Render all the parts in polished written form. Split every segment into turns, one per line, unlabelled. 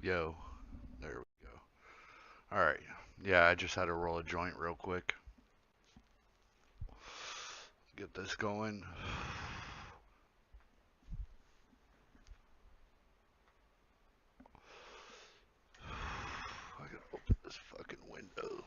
Yo, there we go. All right. Yeah, I just had to roll a joint real quick. Get this going. I gotta open this fucking window.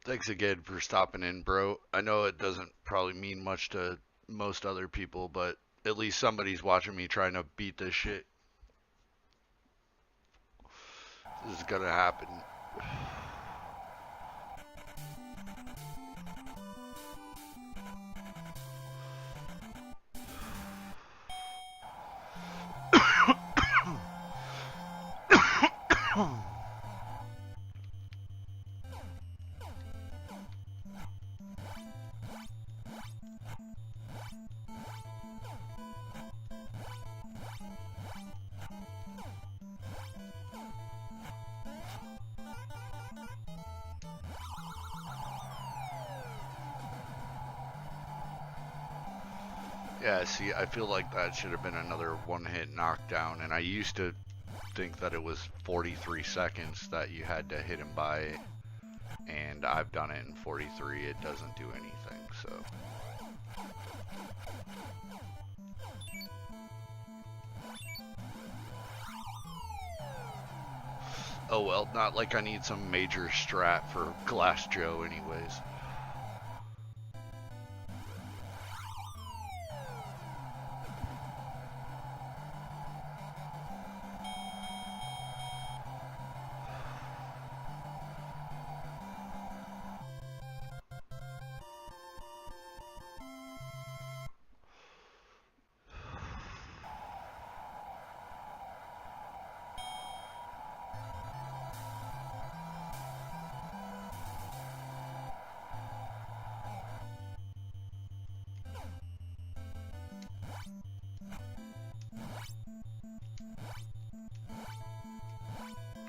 Thanks again for stopping in, bro. I know it doesn't probably mean much to most other people, but at least somebody's watching me trying to beat this shit. This is gonna happen. Yeah, see, I feel like that should have been another one-hit knockdown, and I used to think that it was 43 seconds that you had to hit him by, and I've done it in 43. It doesn't do anything, so. Oh well, not like I need some major strat for Glass Joe anyways.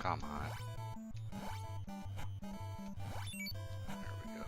Come on. There we go.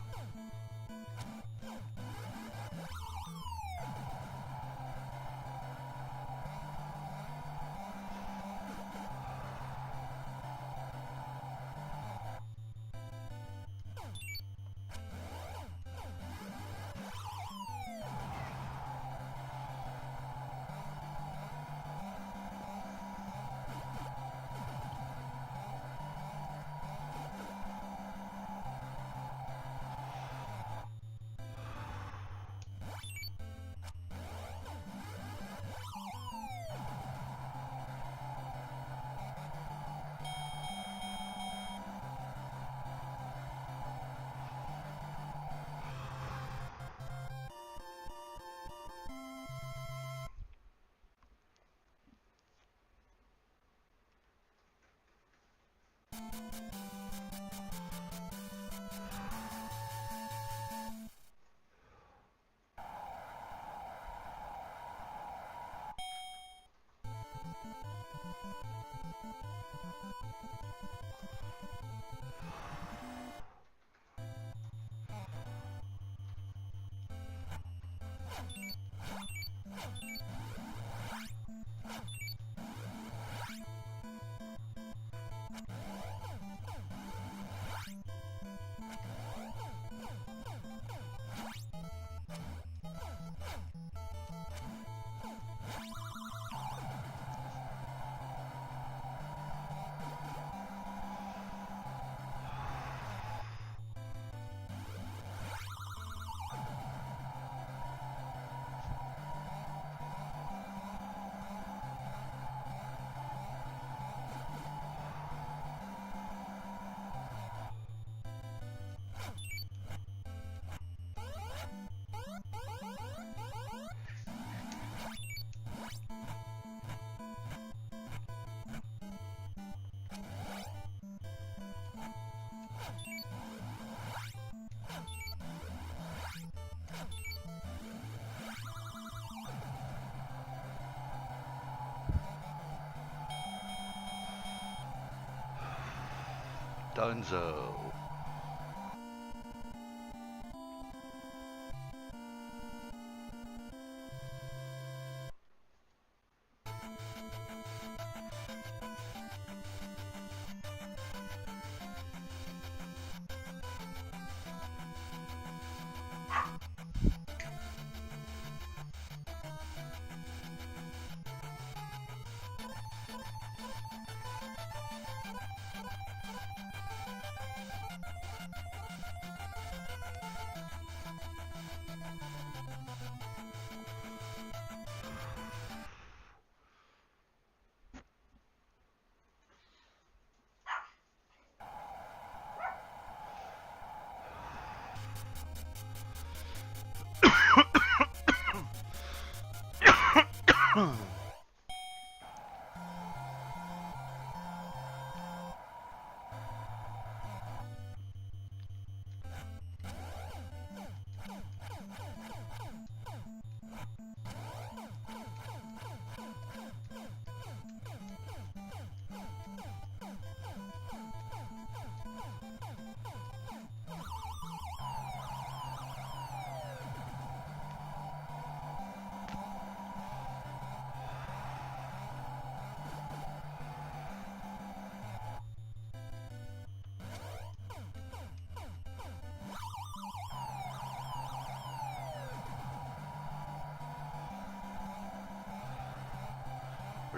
Dunzo.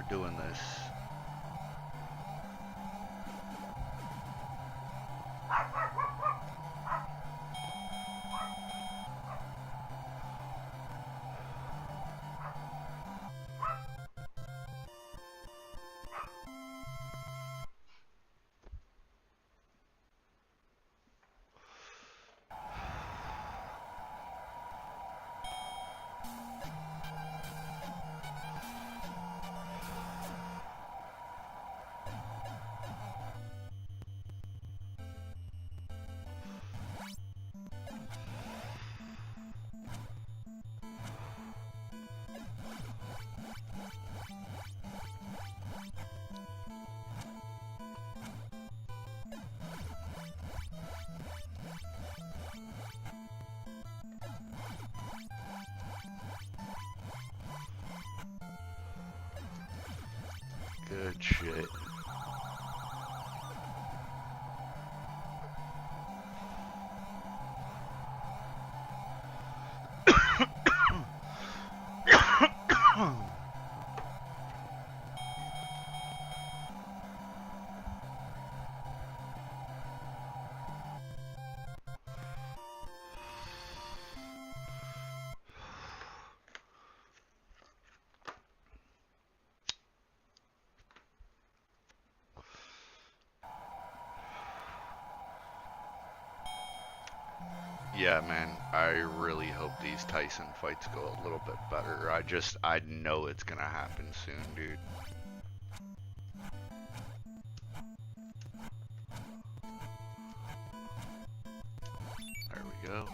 for doing this. Good shit. Yeah, man, I really hope these Tyson fights go a little bit better. I know it's gonna happen soon, dude. There we go.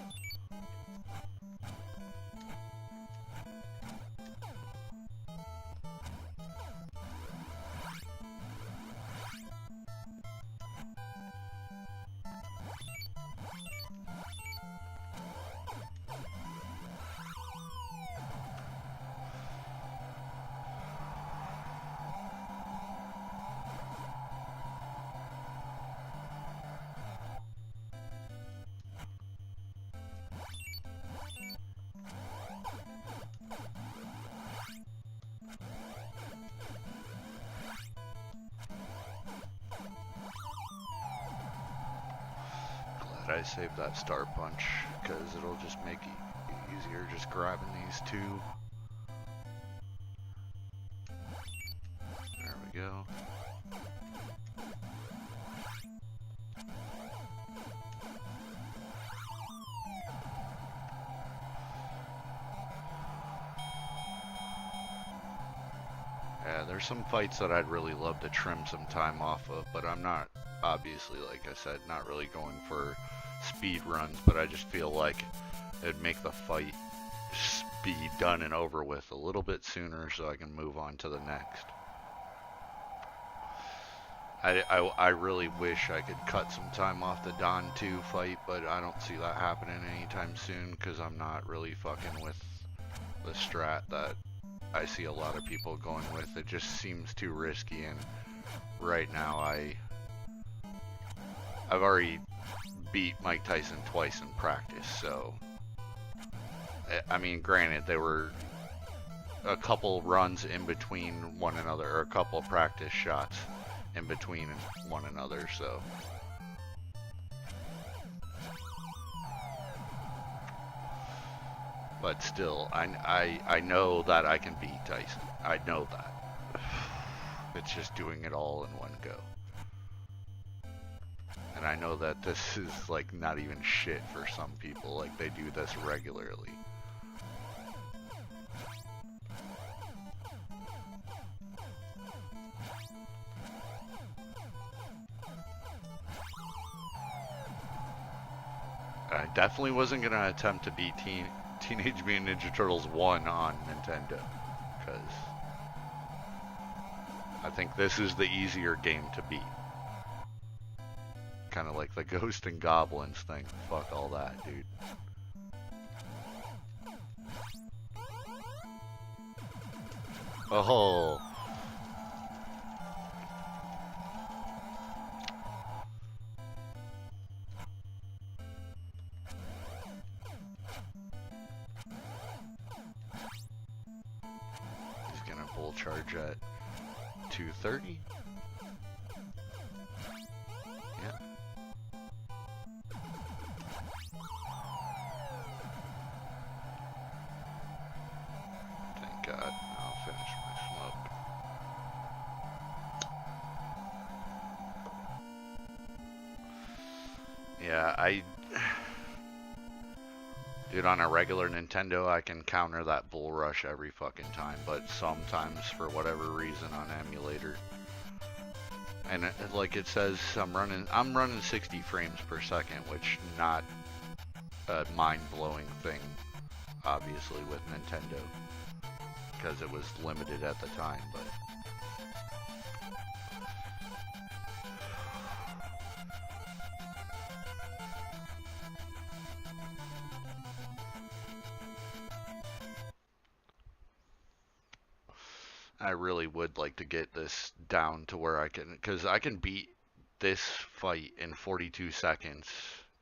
I saved that star punch because it'll just make it easier just grabbing these two. There we go. Yeah, there's some fights that I'd really love to trim some time off of, but I'm not, obviously, like I said, not really going for speed runs, but I just feel like it'd make the fight be done and over with a little bit sooner so I can move on to the next. I really wish I could cut some time off the Don 2 fight, but I don't see that happening anytime soon because I'm not really fucking with the strat that I see a lot of people going with. It just seems too risky, and right now I've already beat Mike Tyson twice in practice, so I mean, granted, there were a couple runs in between one another, or a couple practice shots in between one another, so but still, I know that I can beat Tyson. I know that. It's just doing it all in one go. And I know that this is like not even shit for some people, like they do this regularly. I definitely wasn't going to attempt to beat Teenage Mutant Ninja Turtles 1 on Nintendo, because I think this is the easier game to beat. Kind of like the Ghost and Goblins thing. Fuck all that, dude. Oh. He's gonna full charge it. 230? Yeah. Thank God. I'll finish my smoke. Yeah, Dude, on a regular Nintendo, I can counter that bull rush every fucking time, but sometimes, for whatever reason, on emulator, and like it says, I'm running 60 frames per second, which not a mind-blowing thing, obviously, with Nintendo, because it was limited at the time, but. I really would like to get this down to where I can, because I can beat this fight in 42 seconds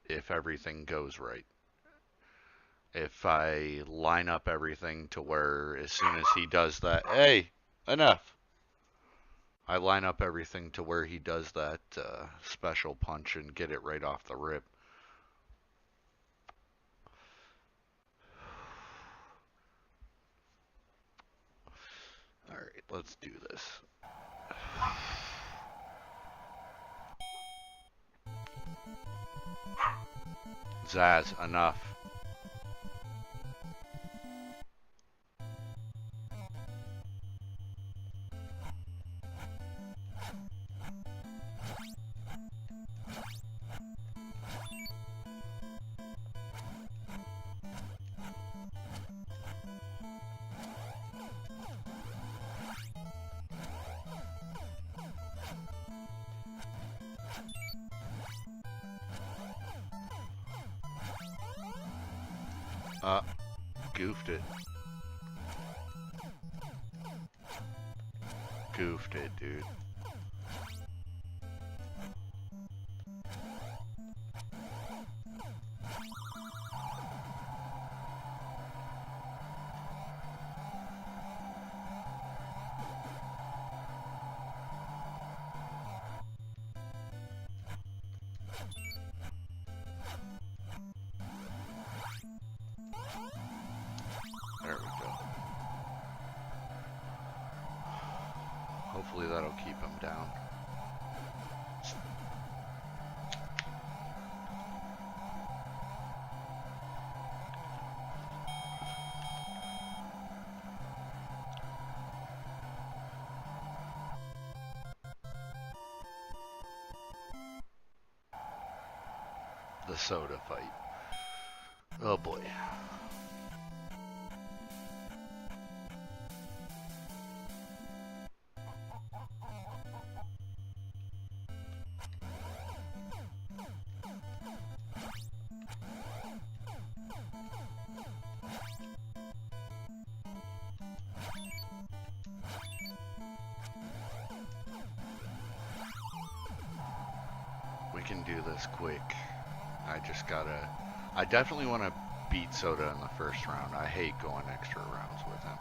if everything goes right. If I line up everything to where as soon as he does that, hey, enough. I line up everything to where he does that special punch and get it right off the rip. Alright, let's do this. Zaz, enough. Goofed it. Goofed it, dude. There we go. Hopefully that'll keep him down. The soda fight. Oh boy. We can do this quick. I definitely want to beat Soda in the first round. I hate going extra rounds with him.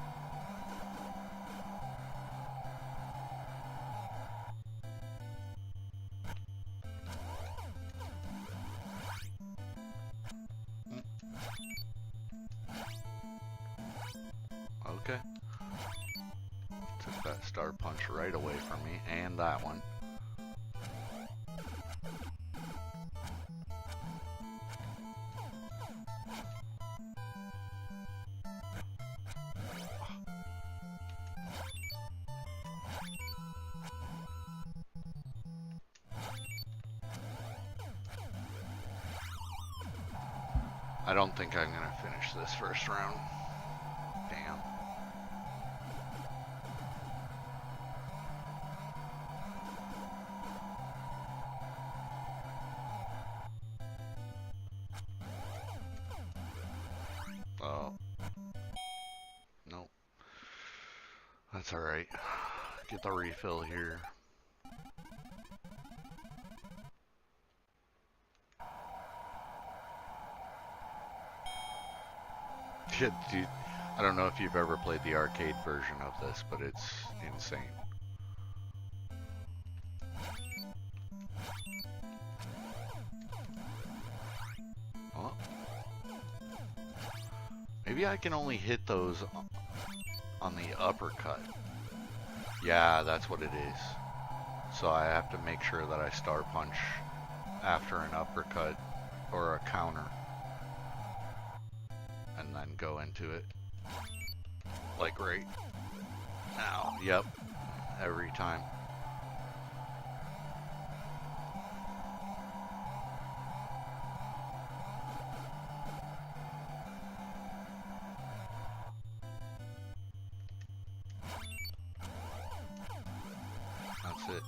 Okay. Took that star punch right away from me, and that one. I don't think I'm gonna finish this first round. Damn. Oh. Nope. That's alright. Get the refill here. Dude, I don't know if you've ever played the arcade version of this, but it's insane. Well, maybe I can only hit those on the uppercut. Yeah, that's what it is. So I have to make sure that I star punch after an uppercut or a counter and then go into it. Like right now. Yep. Every time. That's it.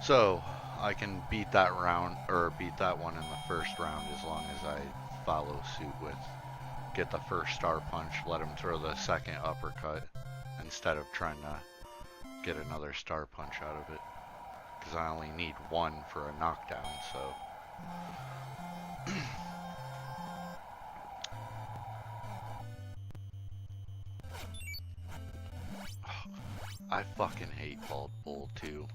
So I can beat that round, or beat that one in the first round, as long as I follow suit with get the first star punch, let him throw the second uppercut instead of trying to get another star punch out of it, because I only need one for a knockdown. So I fucking hate Bald Bull too.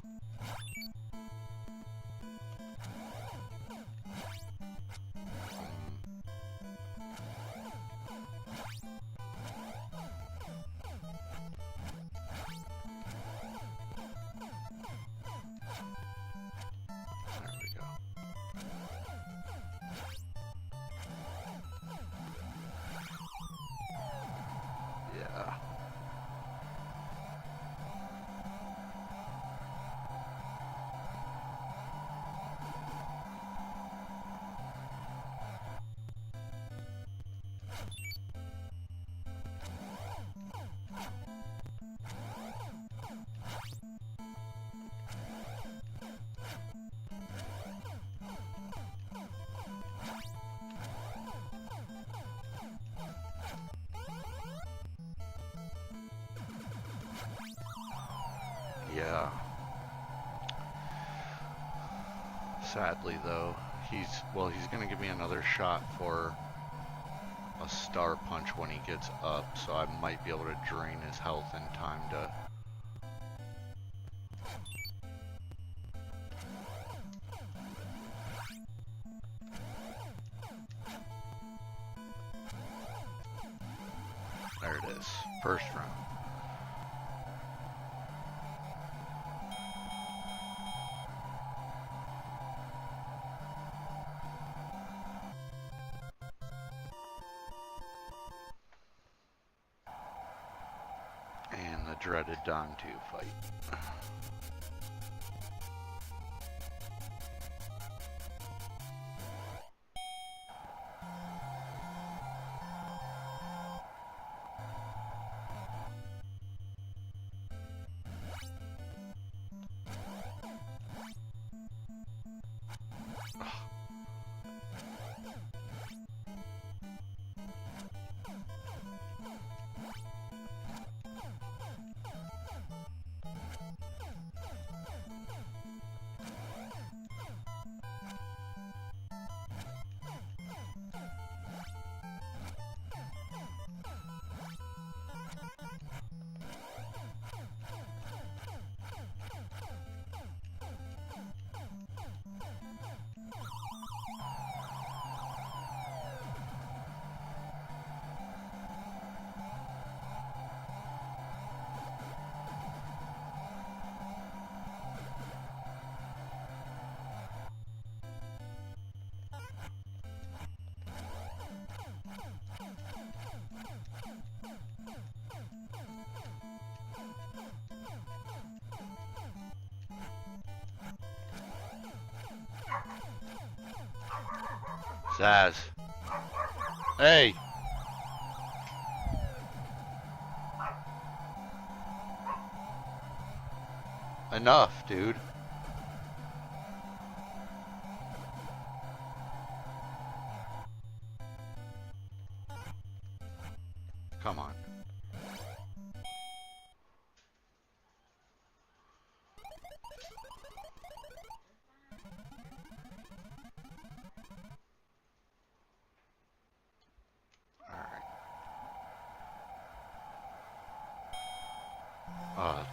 Yeah. Sadly, though, he's gonna give me another shot for a star punch when he gets up, so I might be able to drain his health in time to... There it is. First round. And the dreaded Don 2 fight. Zaz. Hey! Enough, dude. Come on.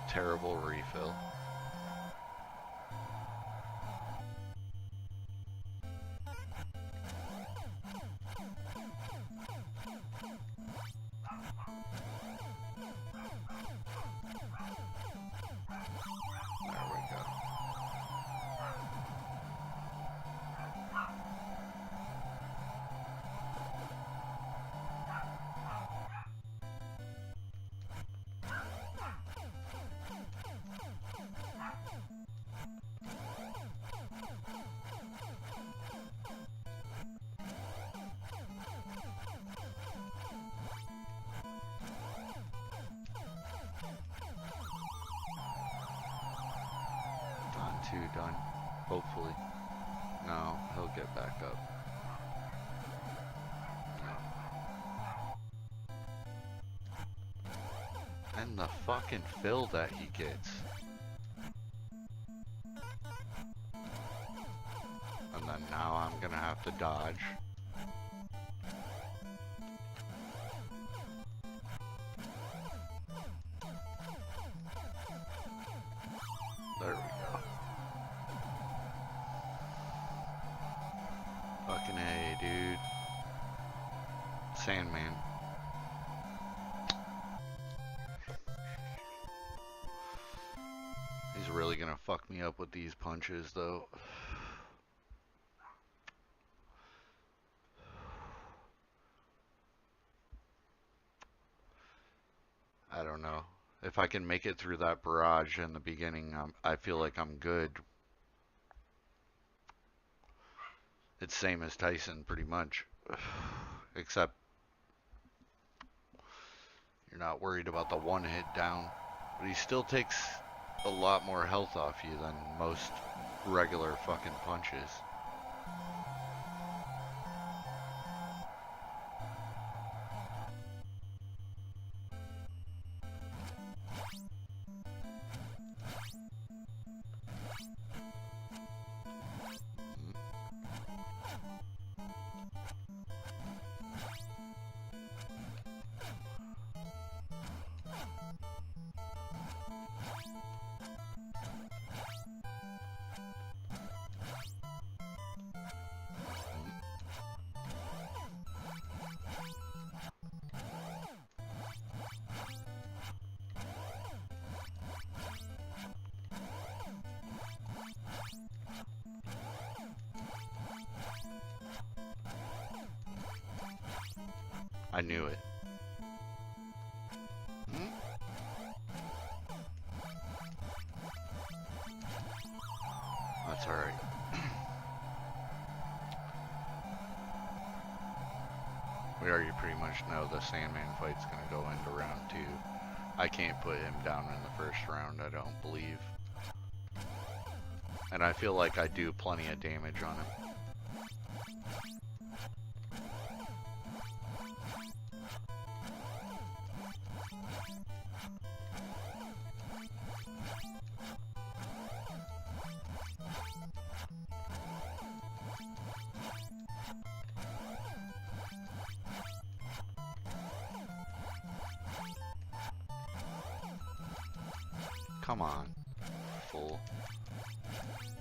Terrible refill. There we go. Done. Hopefully. No, he'll get back up. No. And the fucking fill that he gets. And then now I'm gonna have to dodge. There we go. Fucking A, dude. Sandman. He's really gonna fuck me up with these punches, though. I don't know. If I can make it through that barrage in the beginning, I feel like I'm good. It's same as Tyson, pretty much. Except you're not worried about the one hit down. But he still takes a lot more health off you than most regular fucking punches. I knew it. That's alright. We already pretty much know the Sandman fight's gonna go into round 2. I can't put him down in the first round, I don't believe. And I feel like I do plenty of damage on him. Come on. Full.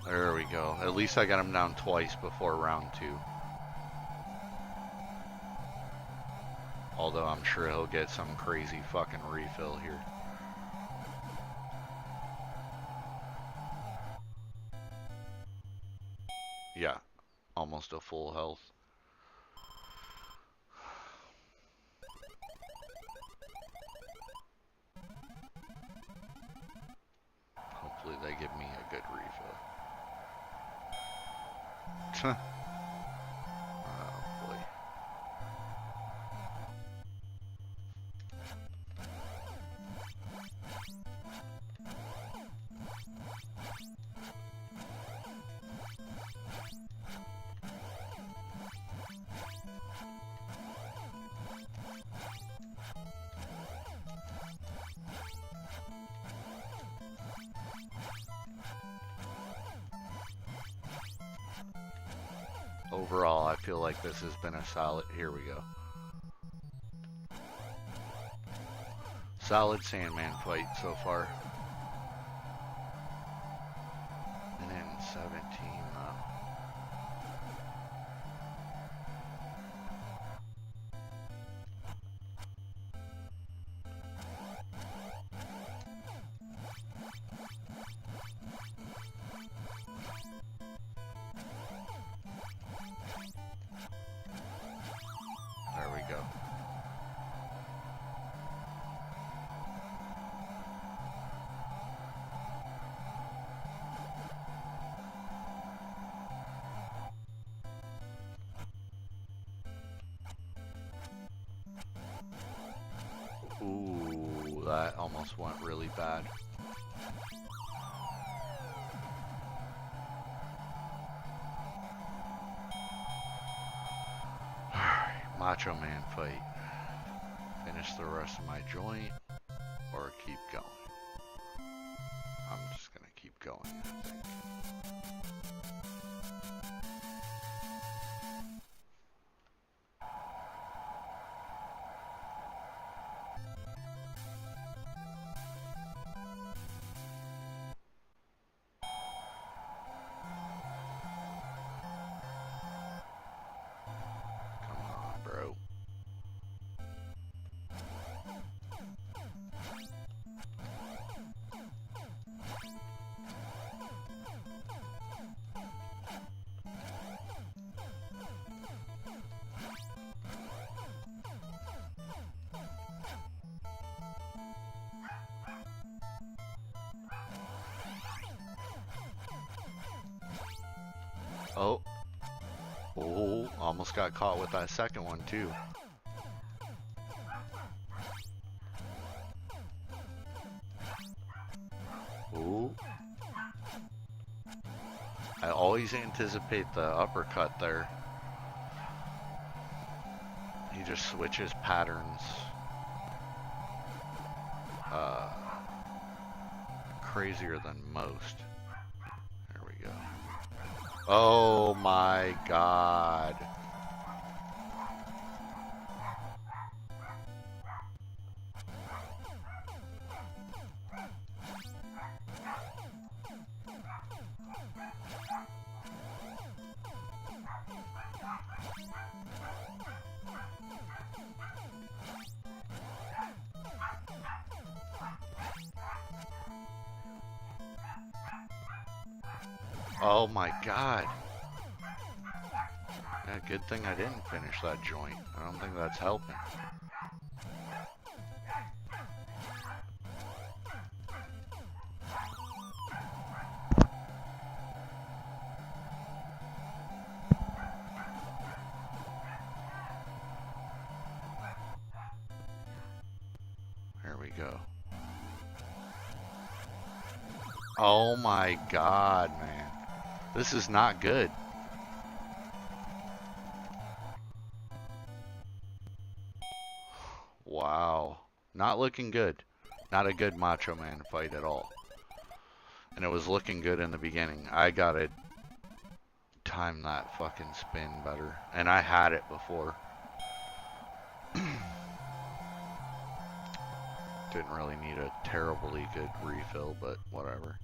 There we go. At least I got him down twice before round 2. Although I'm sure he'll get some crazy fucking refill here. Yeah. Almost a full health. Hopefully they give me a good refill. Oh boy. Overall, I feel like this has been a solid, here we go. Solid Sandman fight so far. And then 17 though. Ooh, that almost went really bad. Alright, Macho Man fight. Finish the rest of my joint or keep going. I'm just gonna keep going, I think. Oh. Oh, almost got caught with that second one too. Oh. I always anticipate the uppercut there. He just switches patterns. Crazier than most. There we go. Oh my God. Oh my God. Yeah, good thing I didn't finish that joint. I don't think that's helping. There we go. Oh my God, man. This is not good. Wow. Not looking good. Not a good Macho Man fight at all. And it was looking good in the beginning. I gotta time that fucking spin better. And I had it before. Didn't really need a terribly good refill, but whatever.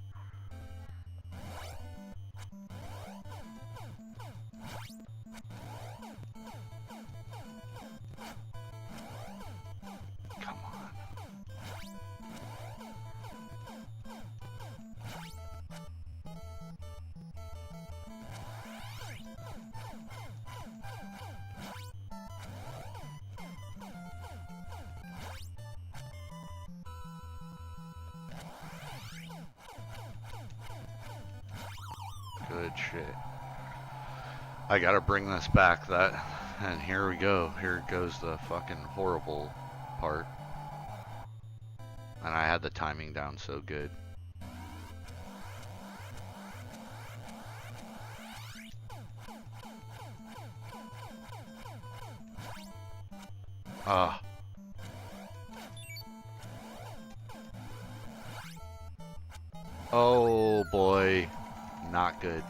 Good shit. I gotta bring this back, and here we go. Here goes the fucking horrible part. And I had the timing down so good. Ah. Oh boy. Not good.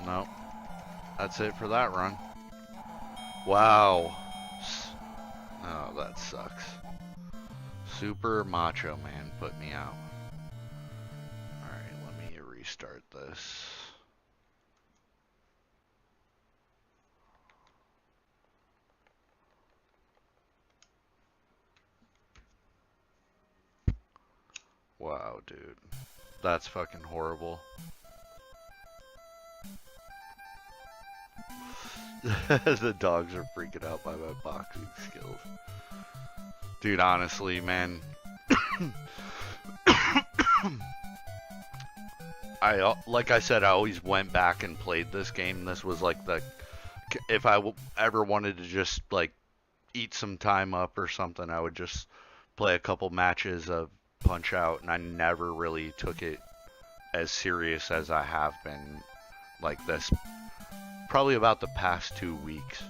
Nope. That's it for that run. Wow. Oh, that sucks. Super Macho Man put me out. Alright, let me restart this. Wow, dude. That's fucking horrible. The dogs are freaking out by my boxing skills. Dude, honestly, man. Like I said, I always went back and played this game. This was like if I ever wanted to just like eat some time up or something, I would just play a couple matches of Punch-Out, and I never really took it as serious as I have been like this. Probably about the past 2 weeks.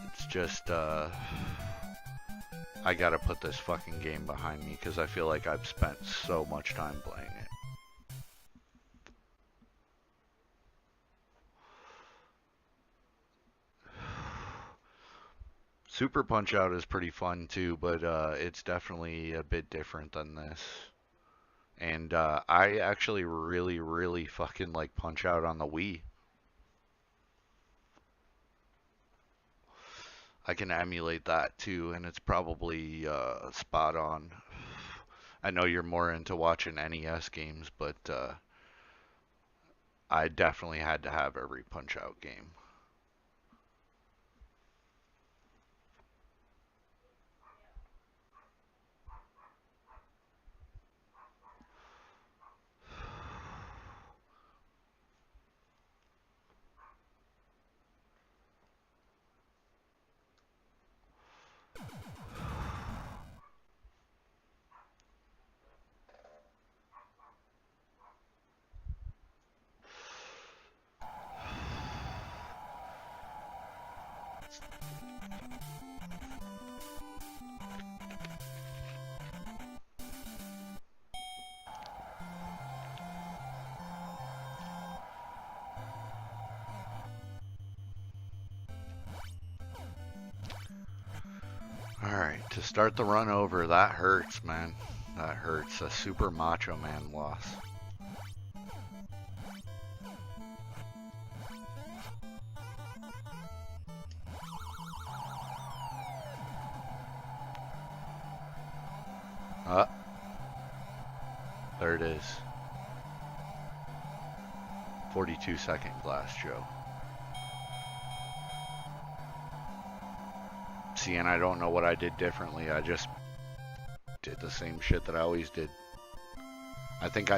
It's just, I gotta put this fucking game behind me because I feel like I've spent so much time playing it. Super Punch-Out is pretty fun too, but it's definitely a bit different than this. And I actually really, really fucking like Punch-Out on the Wii. I can emulate that too, and it's probably spot on. I know you're more into watching NES games, but I definitely had to have every Punch-Out game. Alright, to start the run over, that hurts, man. That hurts. A Super Macho Man loss. There it is. 42-second glass, Joe. See, and I don't know what I did differently. I just did the same shit that I always did. I think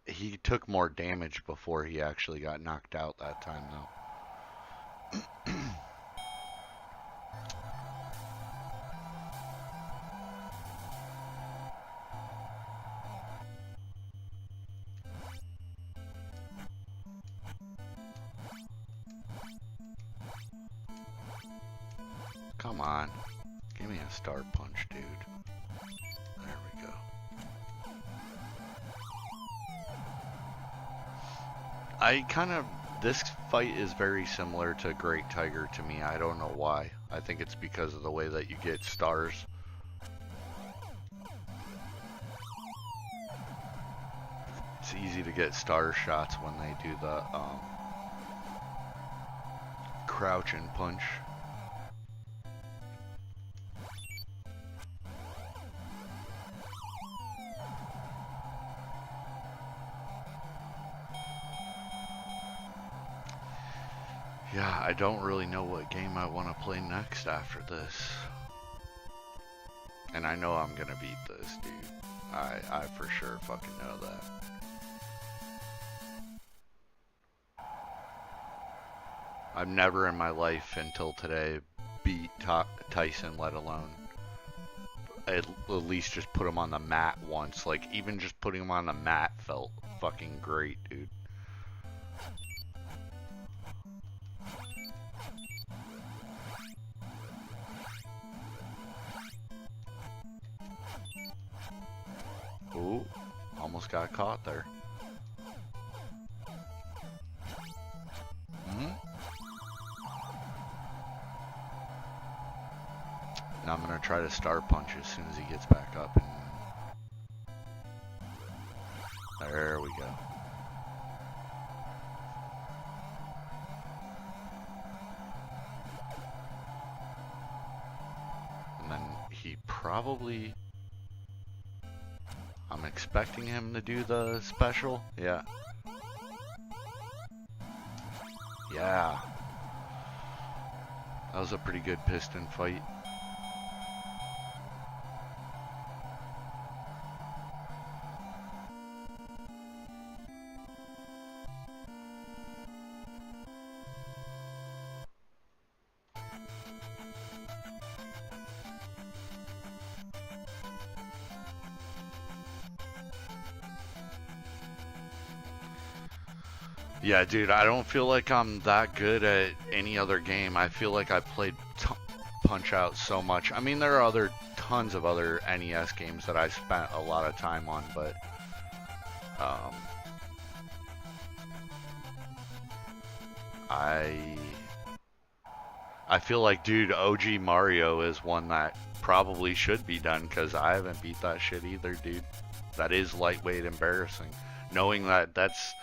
he took more damage before he actually got knocked out that time, though. Come on. Give me a star punch, dude. There we go. This fight is very similar to Great Tiger to me. I don't know why. I think it's because of the way that you get stars. It's easy to get star shots when they do the crouch and punch. Yeah, I don't really know what game I want to play next after this. And I know I'm gonna beat this, dude. I for sure fucking know that. I've never in my life until today beat Tyson, let alone at least just put him on the mat once. Like, even just putting him on the mat felt fucking great, dude. Ooh, almost got caught there. Now I'm gonna try to star punch as soon as he gets back up, and there we go. And then he probably, I'm expecting him to do the special. Yeah. Yeah. That was a pretty good piston fight. Yeah, dude, I don't feel like I'm that good at any other game. I feel like I played Punch-Out so much. I mean, there are tons of other NES games that I spent a lot of time on, but I feel like, dude, OG Mario is one that probably should be done, because I haven't beat that shit either, dude. That is lightweight embarrassing. Knowing that that's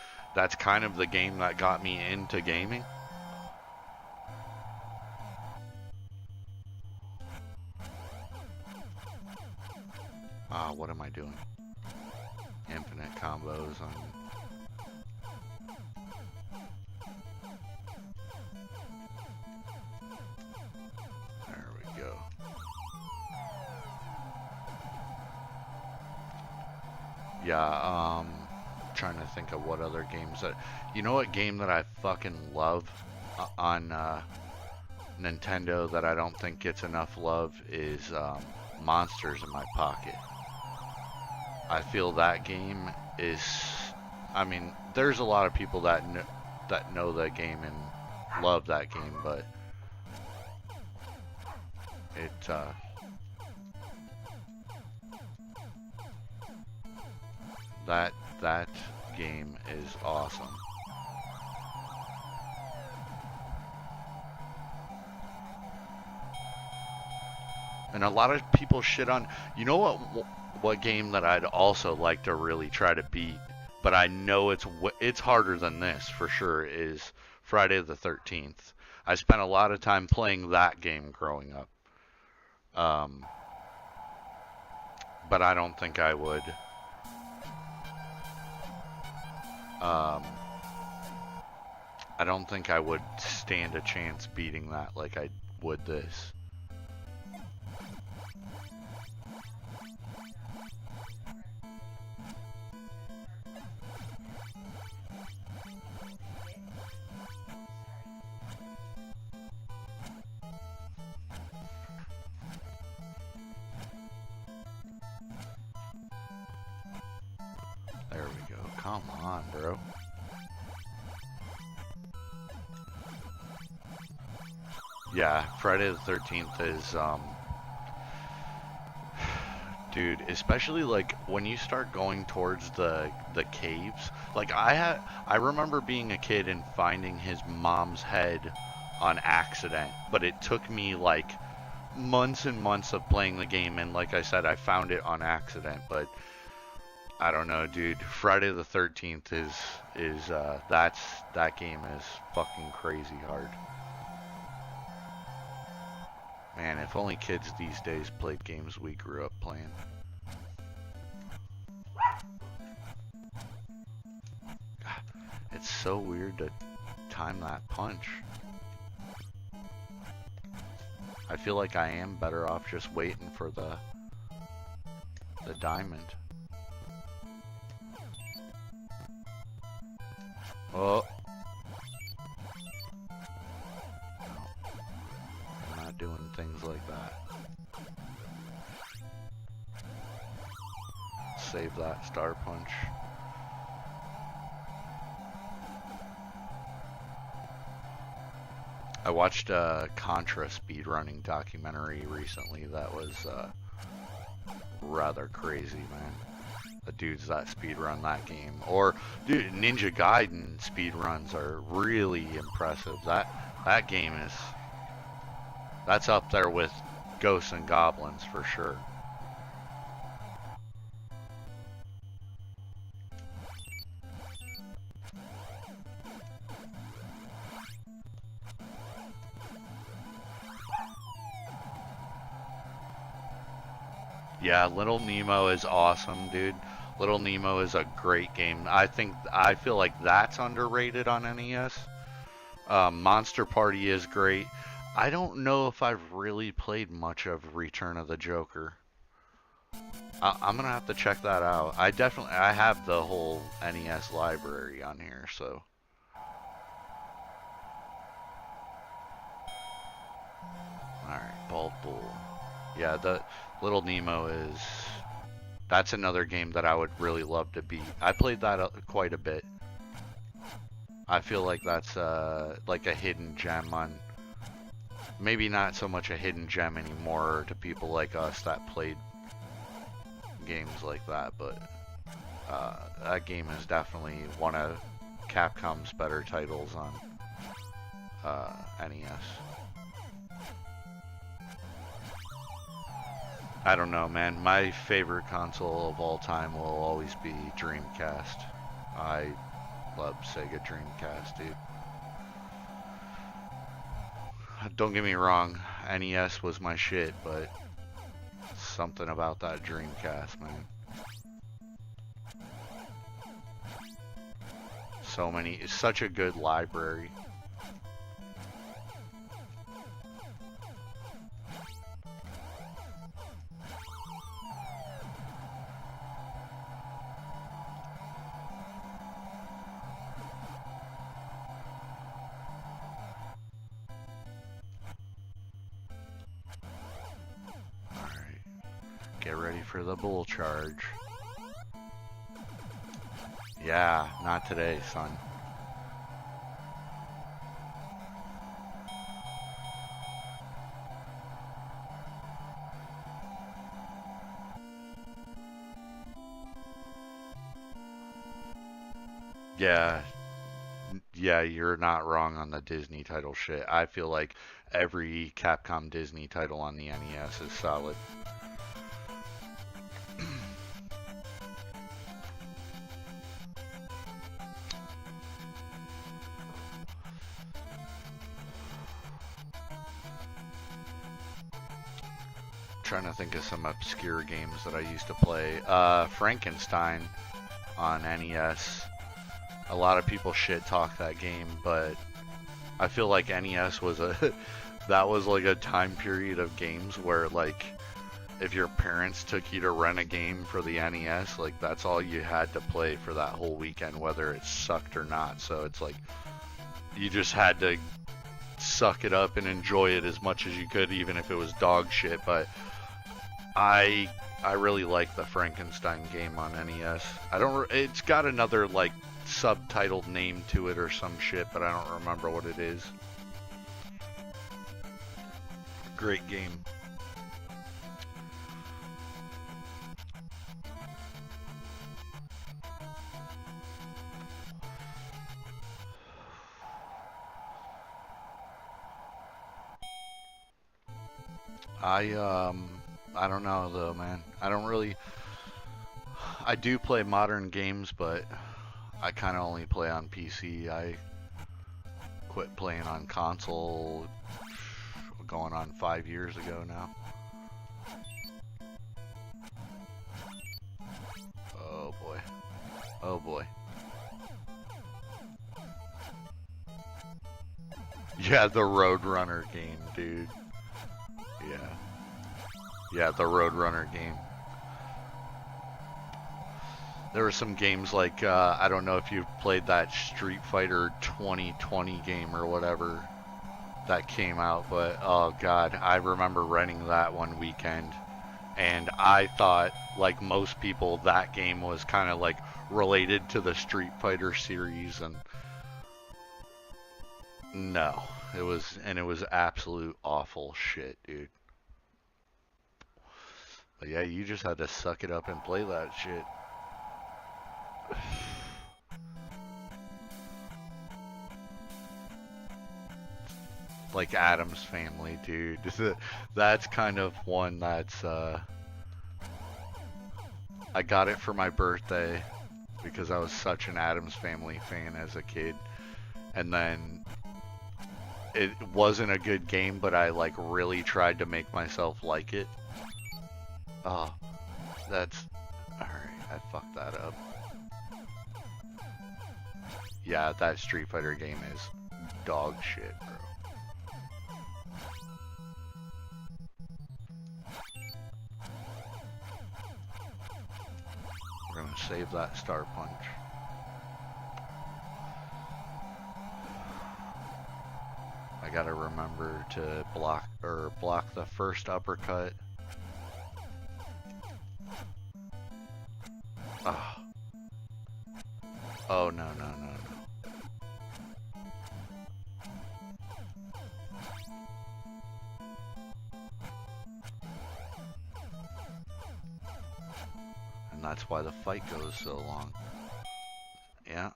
kind of the game that got me into gaming. What am I doing? Infinite combos on... There we go. Yeah, trying to think of what other games that... You know what game that I fucking love on Nintendo that I don't think gets enough love is Monsters in My Pocket. I feel that game is... I mean, there's a lot of people that know that game and love that game, but that game is awesome. And a lot of people shit on... You know what game that I'd also like to really try to beat, but I know it's harder than this for sure, is Friday the 13th. I spent a lot of time playing that game growing up. But I don't think I would. I don't think I would stand a chance beating that like I would this. There we go. Come on, bro. Yeah, Friday the 13th is, dude, especially like when you start going towards the caves. Like I remember being a kid and finding his mom's head on accident, but it took me like months and months of playing the game, and like I said, I found it on accident. But I don't know, dude. Friday the 13th is that game is fucking crazy hard. Man, if only kids these days played games we grew up playing. God, it's so weird to time that punch. I feel like I am better off just waiting for the diamond. Oh. Doing things like that. Save that star punch. I watched a Contra speedrunning documentary recently that was rather crazy, man. The dudes that speedrun that game. Or, dude, Ninja Gaiden speedruns are really impressive. That game is... That's up there with Ghosts and Goblins for sure. Yeah, Little Nemo is awesome, dude. Little Nemo is a great game. I feel like that's underrated on NES. Monster Party is great. I don't know if I've really played much of Return of the Joker. I'm gonna have to check that out. I have the whole NES library on here, so. Alright, Bald Bull. Yeah, the Little Nemo that's another game that I would really love to beat. I played that quite a bit. I feel like that's like a hidden gem on, maybe not so much a hidden gem anymore to people like us that played games like that, but that game is definitely one of Capcom's better titles on NES. I don't know, man. My favorite console of all time will always be Dreamcast. I love Sega Dreamcast, dude. Don't get me wrong, NES was my shit, but something about that Dreamcast, man. So many, it's such a good library. Get ready for the bull charge. Yeah, not today, son. Yeah, you're not wrong on the Disney title shit. I feel like every Capcom Disney title on the NES is solid. Trying to think of some obscure games that I used to play. Frankenstein on NES. A lot of people shit talk that game, but I feel like NES was that was like a time period of games where, like, if your parents took you to rent a game for the NES, like, that's all you had to play for that whole weekend, whether it sucked or not. So it's like you just had to suck it up and enjoy it as much as you could, even if it was dog shit. But I really like the Frankenstein game on NES. It's got another, like, subtitled name to it or some shit, but I don't remember what it is. Great game. I don't know though, man. I do play modern games, but I kind of only play on PC. I quit playing on console going on 5 years ago now. Oh boy. Oh boy. Yeah, the Roadrunner game, dude. Yeah, the Roadrunner game. There were some games like, I don't know if you've played that Street Fighter 2020 game or whatever that came out, but oh god, I remember renting that one weekend, and I thought, like most people, that game was kind of like related to the Street Fighter series, and no, it was absolute awful shit, dude. But yeah, you just had to suck it up and play that shit. Like Addams Family, dude. That's kind of one that's I got it for my birthday because I was such an Addams Family fan as a kid, and then it wasn't a good game, but I like really tried to make myself like it. Oh, that's alright, I fucked that up. Yeah, that Street Fighter game is dog shit, bro. We're gonna save that Star Punch. I gotta remember to block the first uppercut. Oh. Oh, no. and that's why the fight goes so long. Yeah.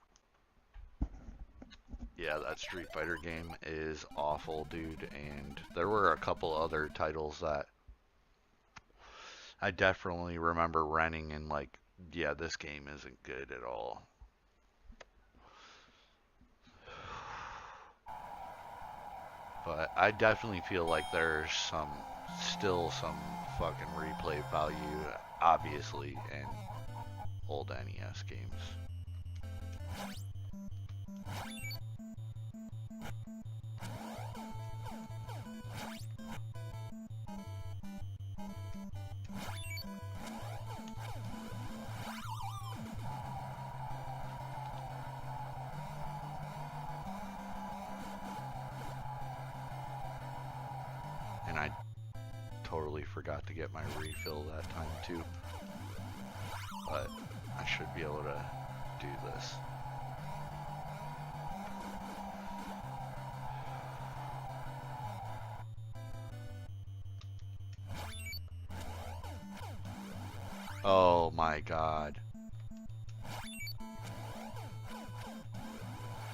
Yeah, that Street Fighter game is awful, dude, and there were a couple other titles that I definitely remember renting and like, yeah, this game isn't good at all. But I definitely feel like there's still some fucking replay value, obviously, in old NES games. And I totally forgot to get my refill that time too. But I should be able to do this. Oh my god.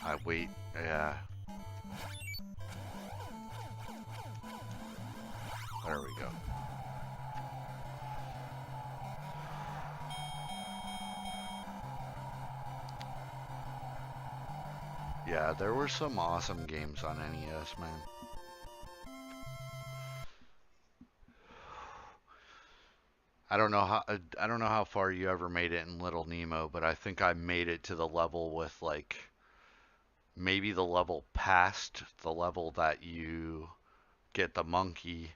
I wait, yeah. There we go. Yeah, there were some awesome games on NES, man. I don't know how far you ever made it in Little Nemo, but I think I made it to the level with like maybe the level past the level that you get the monkey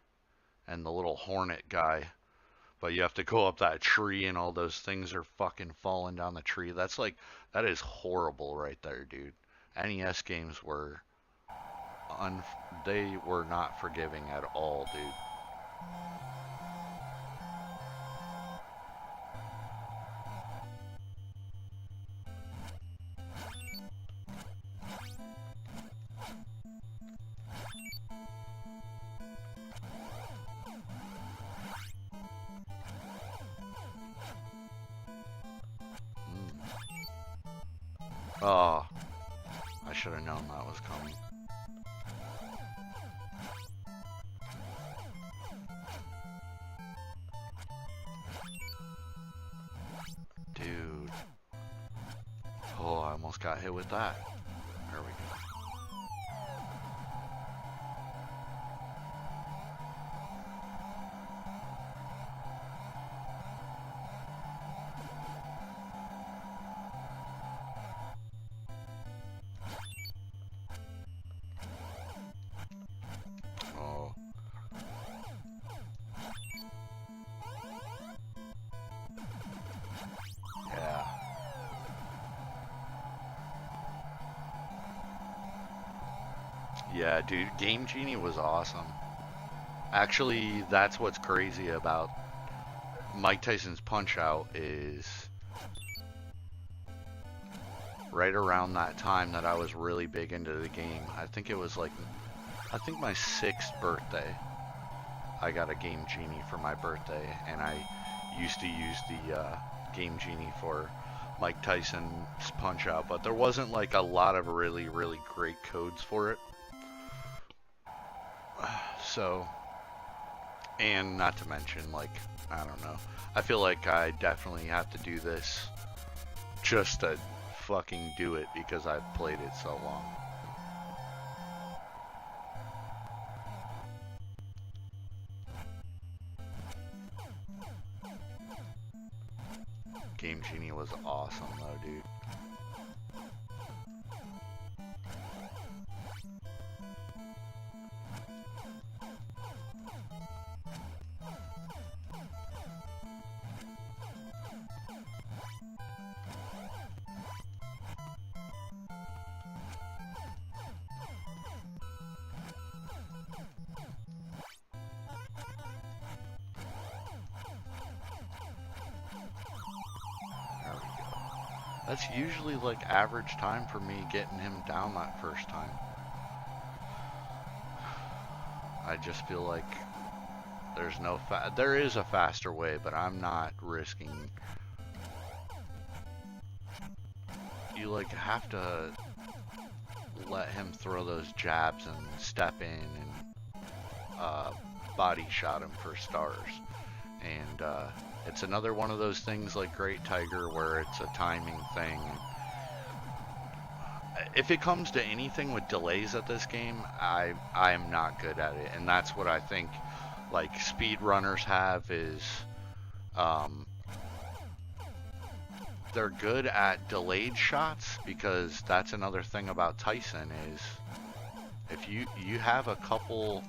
and the little hornet guy, but you have to go up that tree and all those things are fucking falling down the tree. That is horrible right there, dude. NES games were they were not forgiving at all, dude. Oh, I should have known that was coming. Dude. Oh, I almost got hit with that. There we go. Oh. Yeah. Yeah, dude, Game Genie was awesome. Actually, that's what's crazy about Mike Tyson's Punch-Out is right around that time that I was really big into the game. I think my 6th birthday, I got a Game Genie for my birthday, and I used to use the Game Genie for Mike Tyson's Punch-Out, but there wasn't like a lot of really, really great codes for it. So, and not to mention, like, I don't know. I feel like I definitely have to do this just to fucking do it because I've played it so long. Game Genie was awesome though, dude. That's usually like average time for me getting him down that first time. I just feel like there is a faster way, but I'm not risking you like have to let him throw those jabs and step in and body shot him for stars. And it's another one of those things like Great Tiger where it's a timing thing. If it comes to anything with delays at this game, I am not good at it. And that's what I think like speedrunners have is they're good at delayed shots, because that's another thing about Tyson is if you have a couple,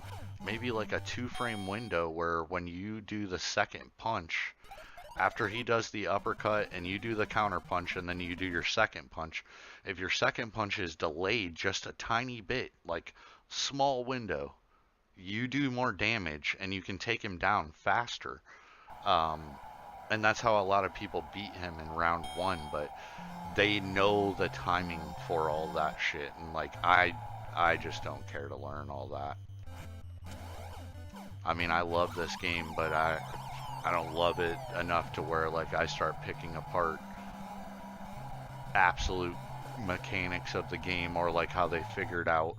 maybe like a 2-frame window where when you do the second punch, after he does the uppercut and you do the counter punch and then you do your second punch, if your second punch is delayed just a tiny bit, like small window, you do more damage and you can take him down faster. And that's how a lot of people beat him in round 1, but they know the timing for all that shit, and like I just don't care to learn all that. I mean, I love this game, but I don't love it enough to where like I start picking apart absolute mechanics of the game, or like how they figured out.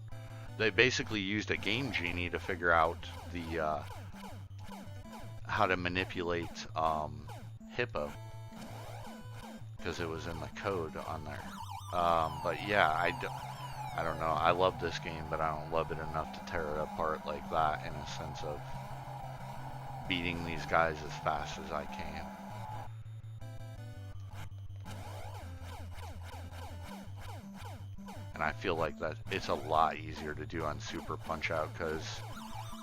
They basically used a game genie to figure out the how to manipulate Hippo, because it was in the code on there. But yeah, I don't know. I love this game, but I don't love it enough to tear it apart like that, in a sense of beating these guys as fast as I can. And I feel like that it's a lot easier to do on Super Punchout, because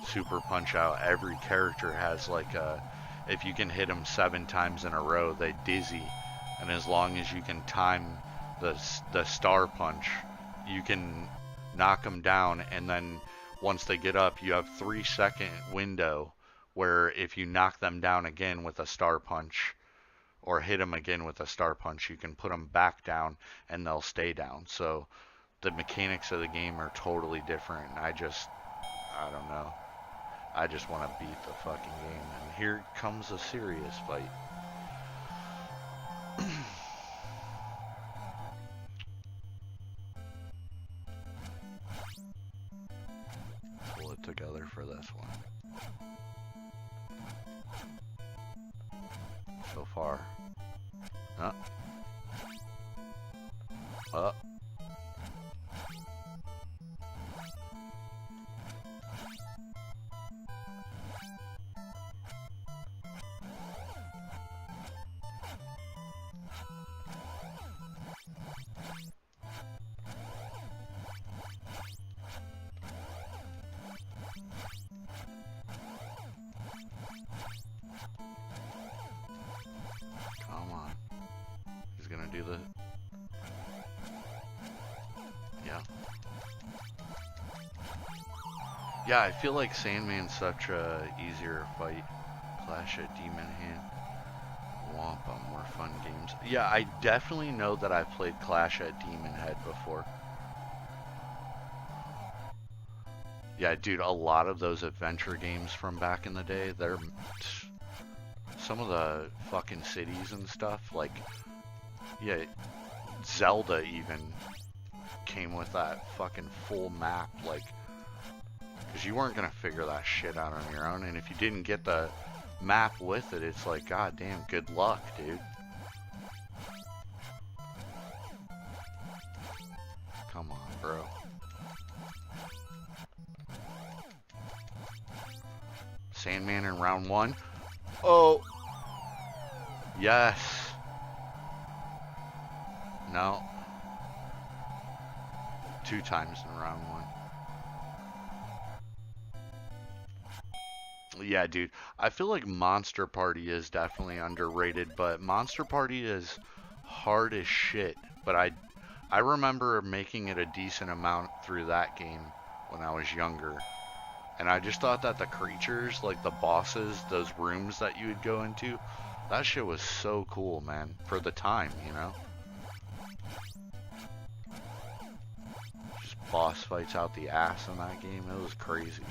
Super Punchout, every character has like a, if you can hit them 7 times in a row, they dizzy, and as long as you can time the star punch, you can knock them down, and then once they get up, you have 3-second window where if you knock them down again with a star punch, or hit them again with a star punch, you can put them back down and they'll stay down. So the mechanics of the game are totally different. I don't know. I just want to beat the fucking game. And here comes a serious fight. Pull it together for this one. So far. Come on. He's gonna do the... Yeah. Yeah, I feel like Sandman's such a easier fight. Clash at Demon Hand. Wampa, more fun games. Yeah, I definitely know that I've played Clash at Demon Head before. Yeah, dude, a lot of those adventure games from back in the day, they're... Some of the fucking cities and stuff, like... Yeah, Zelda even came with that fucking full map, like... Because you weren't gonna figure that shit out on your own, and if you didn't get the map with it, it's like, god damn, good luck, dude. Come on, bro. Sandman in round 1. Oh! Yes! No. 2 times in round 1. Yeah, dude. I feel like Monster Party is definitely underrated, but Monster Party is hard as shit. But I remember making it a decent amount through that game when I was younger. And I just thought that the creatures, like the bosses, those rooms that you would go into, that shit was so cool, man. For the time, you know? Just boss fights out the ass in that game. It was crazy.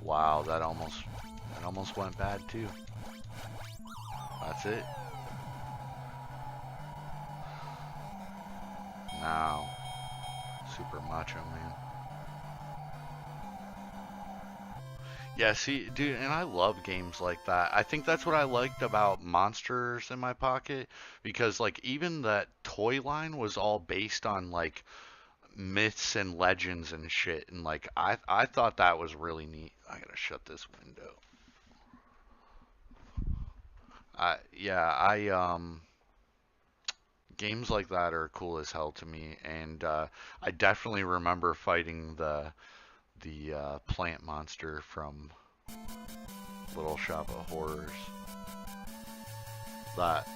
Wow, that almost went bad too. That's it. Now, Super Macho Man. Yeah, see, dude, and I love games like that. I think that's what I liked about Monsters in My Pocket, because like even that toy line was all based on like myths and legends and shit, and like I thought that was really neat. I gotta shut this window. I games like that are cool as hell to me, and I definitely remember fighting the plant monster from Little Shop of Horrors. That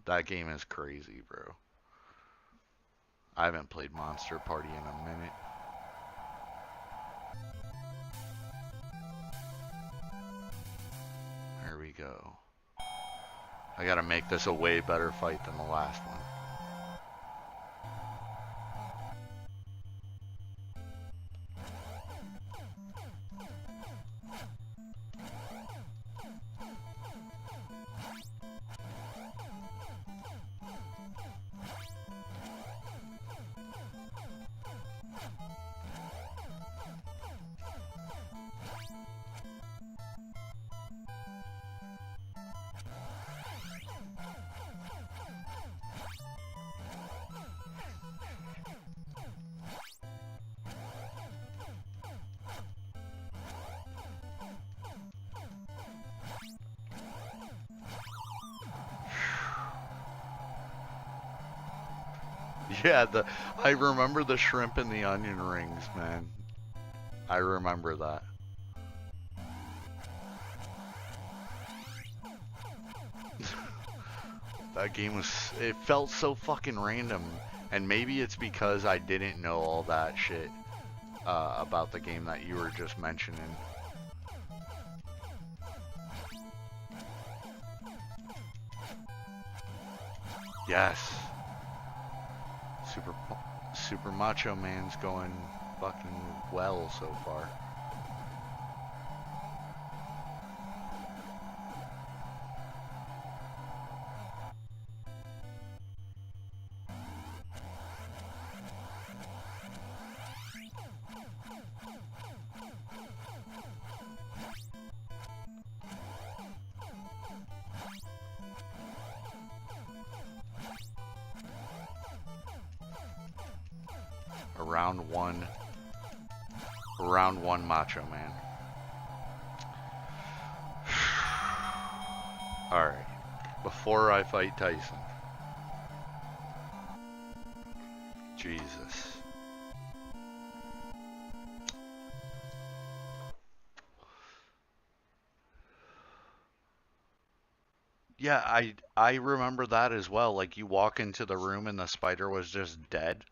that game is crazy, bro. I haven't played Monster Party in a minute. Here we go. I gotta make this a way better fight than the last one. Yeah, I remember the shrimp and the onion rings, man. I remember that. That game was, it felt so fucking random, and maybe it's because I didn't know all that shit about the game that you were just mentioning. Yes. Super Super Macho Man's going fucking well so far. Round one. Round one Macho Man. Alright. Before I fight Tyson. Jesus. Yeah, I remember that as well. Like you walk into the room and the spider was just dead.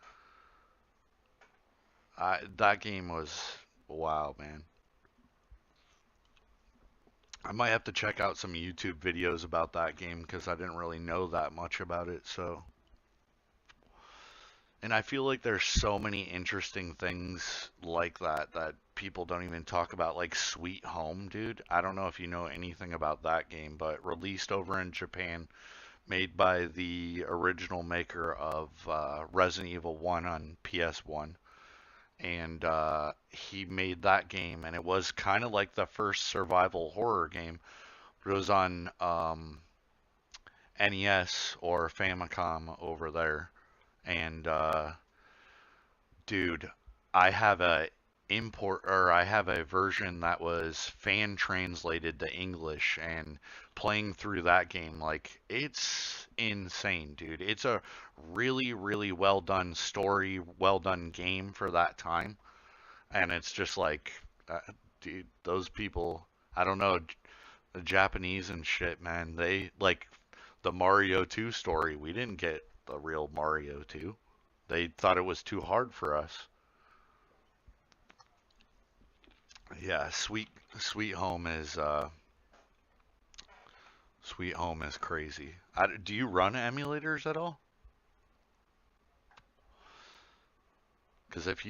That game was wow, man. I might have to check out some YouTube videos about that game because I didn't really know that much about it. So, and I feel like there's so many interesting things like that that people don't even talk about, like Sweet Home, dude. I don't know if you know anything about that game, but released over in Japan, made by the original maker of Resident Evil 1 on PS1. And he made that game, and it was kind of like the first survival horror game. It was on NES or Famicom over there, and dude, I have I have a version that was fan translated to English, and playing through that game, like it's insane, dude. It's a really, really well done story, well done game for that time, and it's just like, dude, those people, I don't know, the Japanese and shit, man, they like the Mario 2 story. We didn't get the real Mario 2. They thought it was too hard for us. Yeah, Sweet Home is crazy. Do you run emulators at all? Because if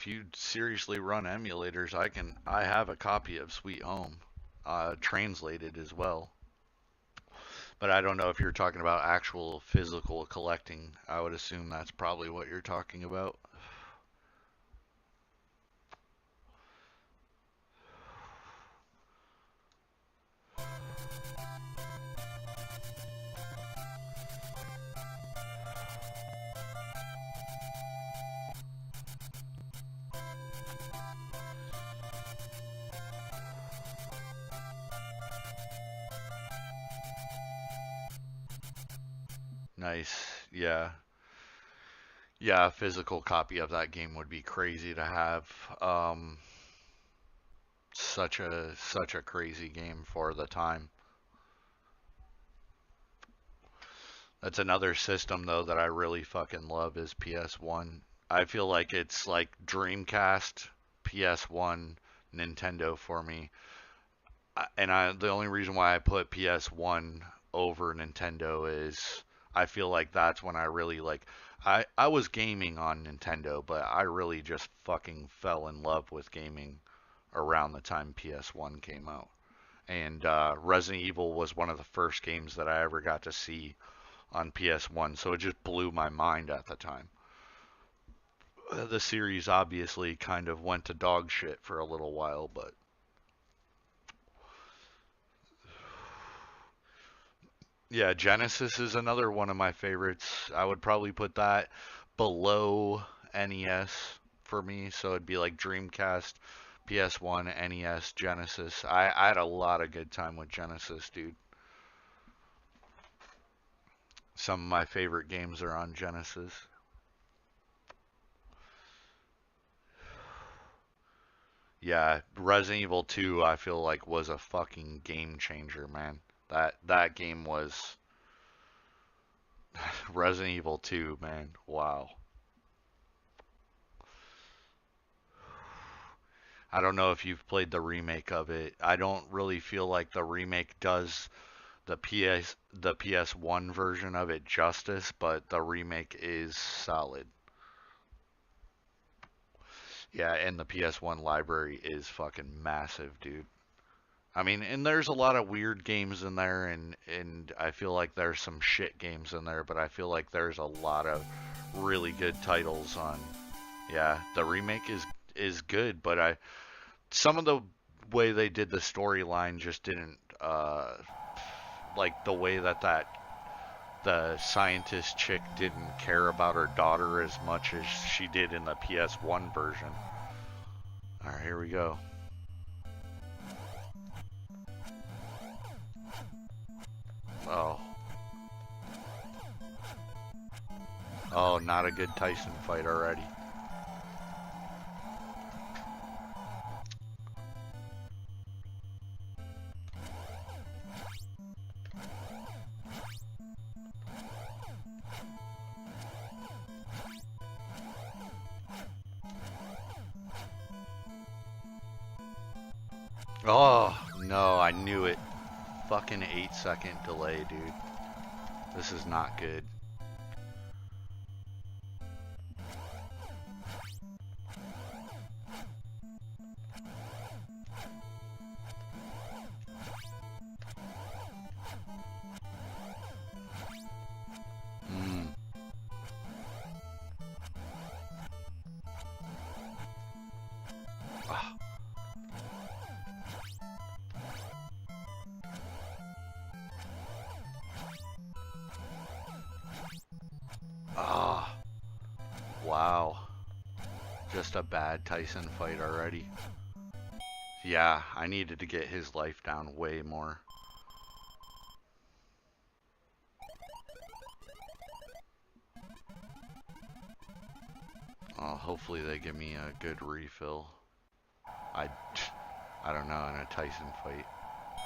you seriously run emulators, I have a copy of Sweet Home, translated as well. But I don't know if you're talking about actual physical collecting. I would assume that's probably what you're talking about. Nice. Yeah. Yeah, a physical copy of that game would be crazy to have. Such a crazy game for the time. That's another system though that I really fucking love is PS1. I feel like it's like Dreamcast, PS1, Nintendo for me. The only reason why I put PS1 over Nintendo is I feel like that's when I really like I was gaming on Nintendo, but I really just fucking fell in love with gaming around the time PS1 came out. And Resident Evil was one of the first games that I ever got to see on PS1, so it just blew my mind at the time. The series obviously kind of went to dog shit for a little while, but yeah, Genesis is another one of my favorites. I would probably put that below NES for me, so it'd be like Dreamcast, PS1, NES, Genesis. I had a lot of good time with Genesis, dude. Some of my favorite games are on Genesis. Yeah, Resident Evil 2 I feel like was a fucking game changer, man. That game was Resident Evil 2, man. Wow. I don't know if you've played the remake of it. I don't really feel like the remake does the PS1 version of it justice, but the remake is solid. Yeah, and the PS1 library is fucking massive, dude. I mean, and there's a lot of weird games in there, and I feel like there's some shit games in there, but I feel like there's a lot of really good titles on. Yeah, the remake is good, but I some of the way they did the storyline just didn't like the way that the scientist chick didn't care about her daughter as much as she did in the PS1 version. All right, here we go. Oh. Oh, not a good Tyson fight already. Oh, no, I knew it. Fucking 8-second delay, dude. This is not good. Ah, wow. Just a bad Tyson fight already. Yeah, I needed to get his life down way more. Oh, hopefully they give me a good refill. I, I don't know, in a Tyson fight,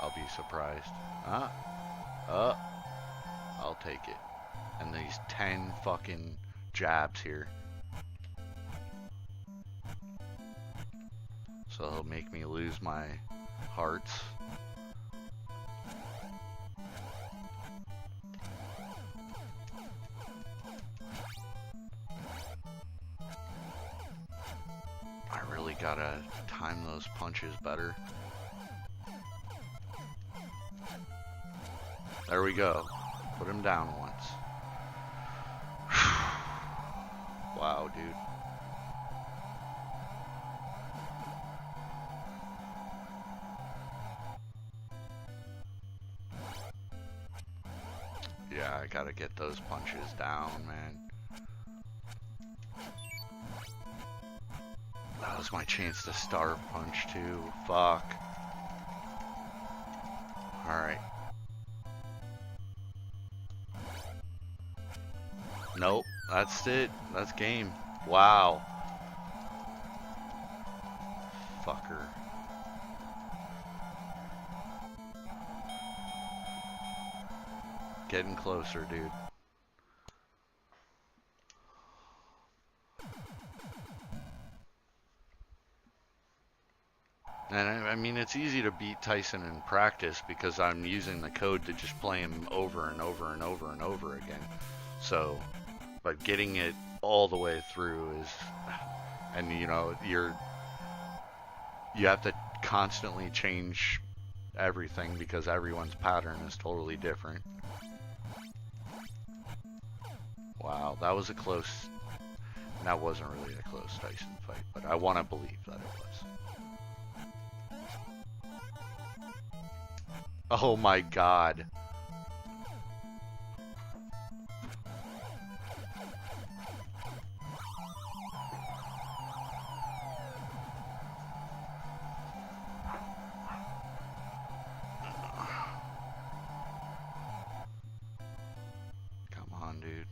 I'll be surprised. I'll take it. And these 10 fucking jabs here. So he'll make me lose my hearts. gotta time those punches better. There we go. Put him down once. Wow, dude. Yeah, I gotta get those punches down, man. That was my chance to starve punch too. Fuck. Alright. Nope, that's it. That's game. Wow. Fucker. Getting closer, dude. And I mean, it's easy to beat Tyson in practice because I'm using the code to just play him over and over and over and over again. So, but getting it all the way through is, and you know, you have to constantly change everything because everyone's pattern is totally different. Wow, that was a close, that wasn't really a close Tyson fight, but I want to believe that it was. Oh my god. Come on, dude.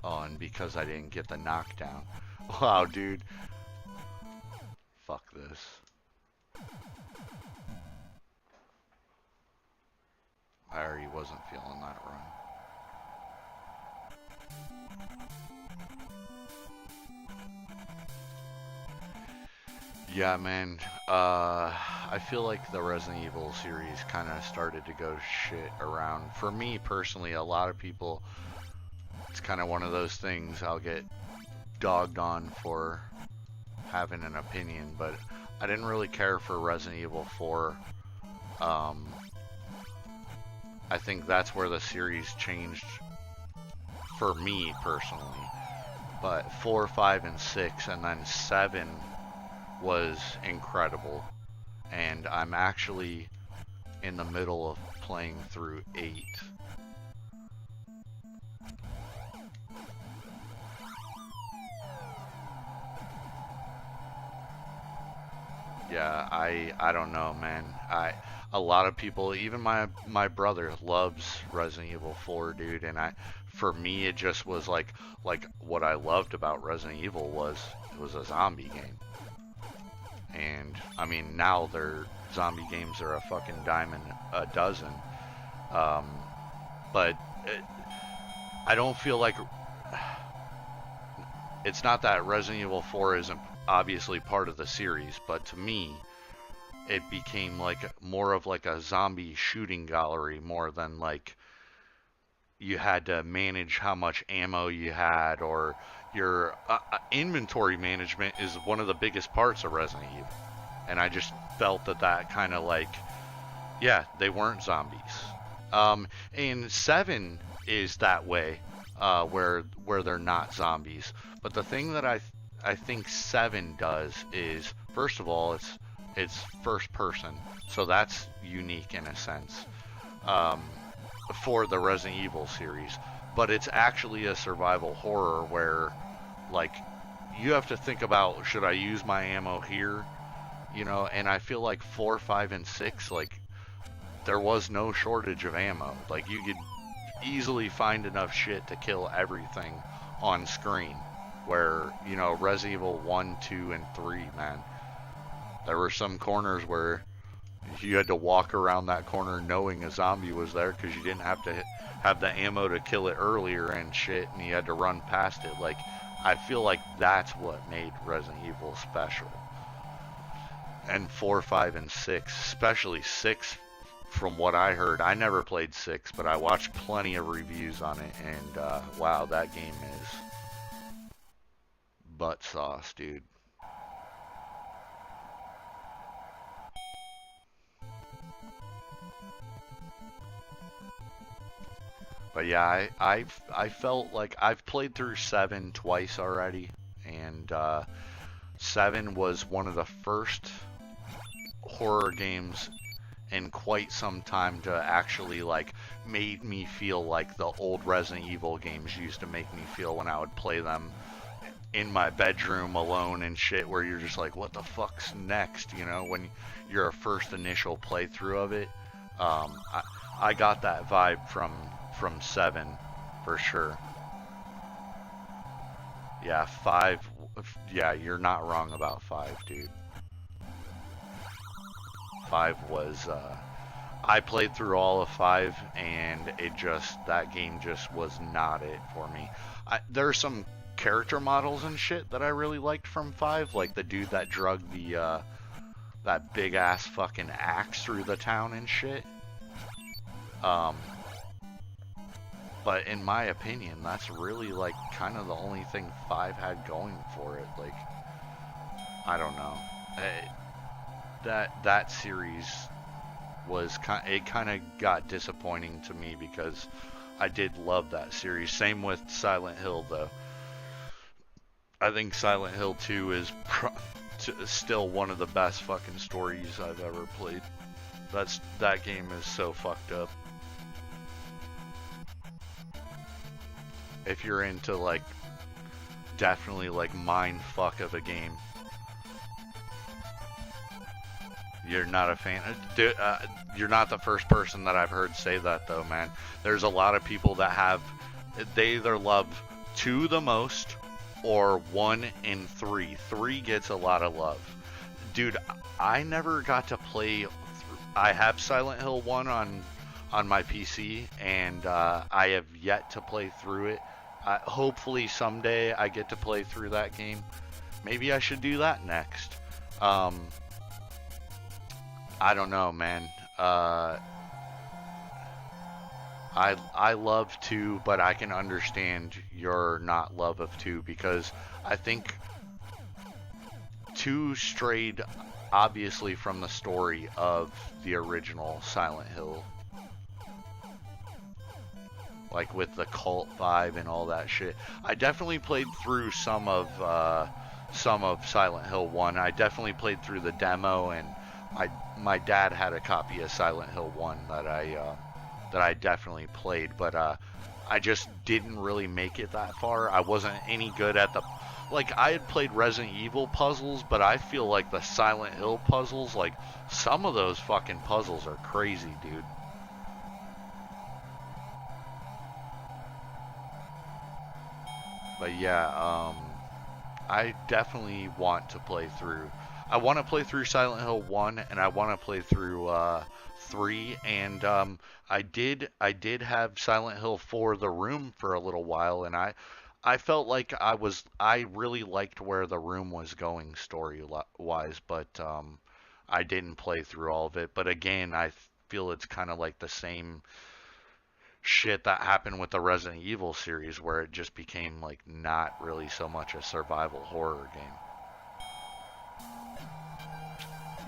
Oh, and because I didn't get the knockdown. Wow, dude. Fuck this. I already wasn't feeling that run. Yeah, man. I feel like the Resident Evil series kind of started to go shit around. For me personally, a lot of people, it's kind of one of those things I'll get dogged on for having an opinion, but I didn't really care for Resident Evil 4. I think that's where the series changed for me personally. But 4, 5, and 6, and then 7 was incredible. And I'm actually in the middle of playing through 8. Yeah, I don't know, man. A lot of people, even my brother loves Resident Evil 4, dude, and for me it just was like what I loved about Resident Evil was it was a zombie game. And I mean, now their zombie games are a fucking dime a dozen. But I don't feel like it's not that Resident Evil 4 isn't obviously part of the series, but to me it became like more of like a zombie shooting gallery more than like you had to manage how much ammo you had, or your inventory management is one of the biggest parts of Resident Evil. And I just felt that kind of like, yeah, they weren't zombies. And 7 is that way, where they're not zombies. But the thing that I think 7 does is, first of all, it's first person, so that's unique in a sense for the Resident Evil series. But it's actually a survival horror where, like, you have to think about, should I use my ammo here? You know, and I feel like 4, 5, and 6, like, there was no shortage of ammo. Like, you could easily find enough shit to kill everything on screen. Where, you know, Resident Evil 1, 2, and 3, man, there were some corners where you had to walk around that corner knowing a zombie was there because you didn't have to have the ammo to kill it earlier and shit, and you had to run past it. Like, I feel like that's what made Resident Evil special. And 4, 5, and 6, especially 6, from what I heard, I never played 6, but I watched plenty of reviews on it, and wow, that game is butt sauce, dude. But yeah, I felt like I've played through 7 twice already, and 7 was one of the first horror games in quite some time to actually like made me feel like the old Resident Evil games used to make me feel when I would play them in my bedroom alone and shit, where you're just like, what the fuck's next, you know, when you're a first initial playthrough of it. I got that vibe from 7 for sure. Yeah, 5. Yeah, you're not wrong about 5, dude. 5 was I played through all of 5, and that game just was not it for me. There's some character models and shit that I really liked from 5, like the dude that drug the that big ass fucking axe through the town and shit. But in my opinion, that's really like kind of the only thing 5 had going for it. Like, I don't know. That series was kind of got disappointing to me because I did love that series. Same with Silent Hill though. I think Silent Hill 2 is still one of the best fucking stories I've ever played. That game is so fucked up. If you're into like definitely like mind fuck of a game, you're not a fan. You're not the first person that I've heard say that though, man. There's a lot of people that they either love 2 the most or 1 and 3. 3 gets a lot of love. Dude, I never got to play. I have Silent Hill 1 on my PC, and I have yet to play through it. Hopefully someday I get to play through that game. Maybe I should do that next. I don't know, man. I love 2, but I can understand your not love of 2 because I think 2 strayed obviously from the story of the original Silent Hill. Like with the cult vibe and all that shit. I definitely played through some of Silent Hill 1. I definitely played through the demo, and my dad had a copy of Silent Hill 1 that I definitely played, but I just didn't really make it that far. I wasn't any good at like, I had played Resident Evil puzzles, but I feel like the Silent Hill puzzles, like, some of those fucking puzzles are crazy, dude. But yeah, I definitely want to play through. I want to play through Silent Hill 1, and I want to play through 3, and I did have Silent Hill 4 The Room for a little while, and I felt like I really liked where The Room was going story-wise, but I didn't play through all of it. But again, I feel it's kind of like the same shit that happened with the Resident Evil series, where it just became like not really so much a survival horror game.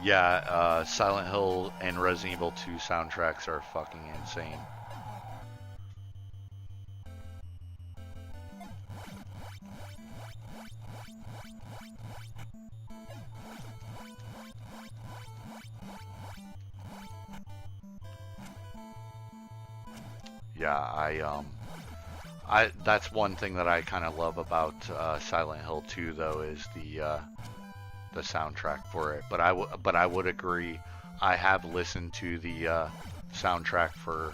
Yeah, Silent Hill and Resident Evil 2 soundtracks are fucking insane. Yeah, that's one thing that I kind of love about Silent Hill 2 though, is the soundtrack for it. But I would agree. I have listened to the soundtrack for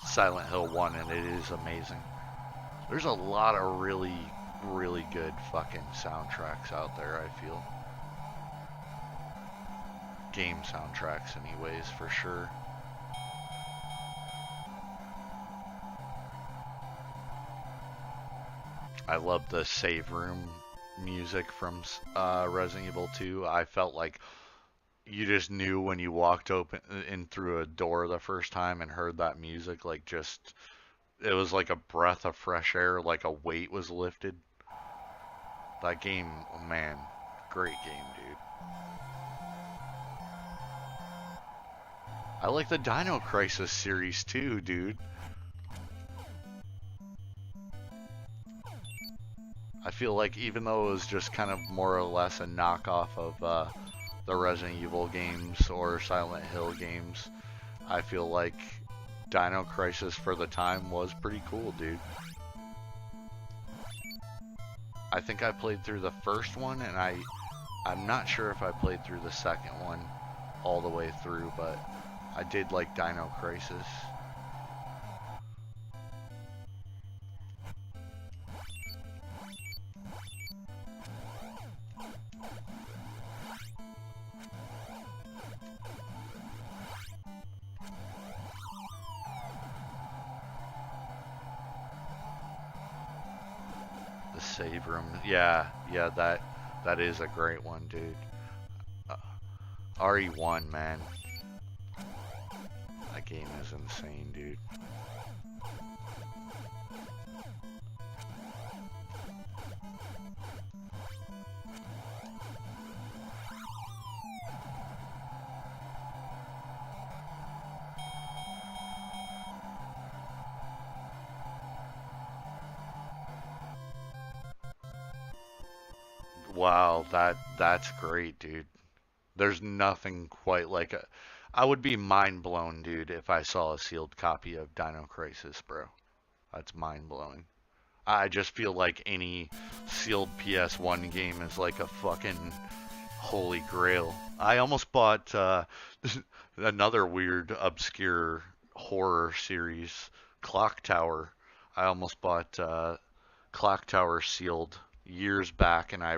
Silent Hill 1, and it is amazing. There's a lot of really, really good fucking soundtracks out there, I feel. Game soundtracks, anyways, for sure. I love the save room music from Resident Evil 2. I felt like you just knew when you walked open in through a door the first time and heard that music, like just it was like a breath of fresh air, like a weight was lifted. That game, man, great game, dude. I like the Dino Crisis series too, dude. I feel like even though it was just kind of more or less a knockoff of the Resident Evil games or Silent Hill games, I feel like Dino Crisis for the time was pretty cool, dude. I think I played through the first one, and I'm not sure if I played through the second one all the way through, but I did like Dino Crisis. The save room, yeah, that is a great one, dude. RE1, man. That game is insane, dude. Wow, that's great, dude. There's nothing quite like a. I would be mind blown, dude, if I saw a sealed copy of Dino Crisis, bro. That's mind blowing. I just feel like any sealed PS1 game is like a fucking holy grail. I almost bought another weird, obscure horror series, Clock Tower. I almost bought Clock Tower sealed years back, and I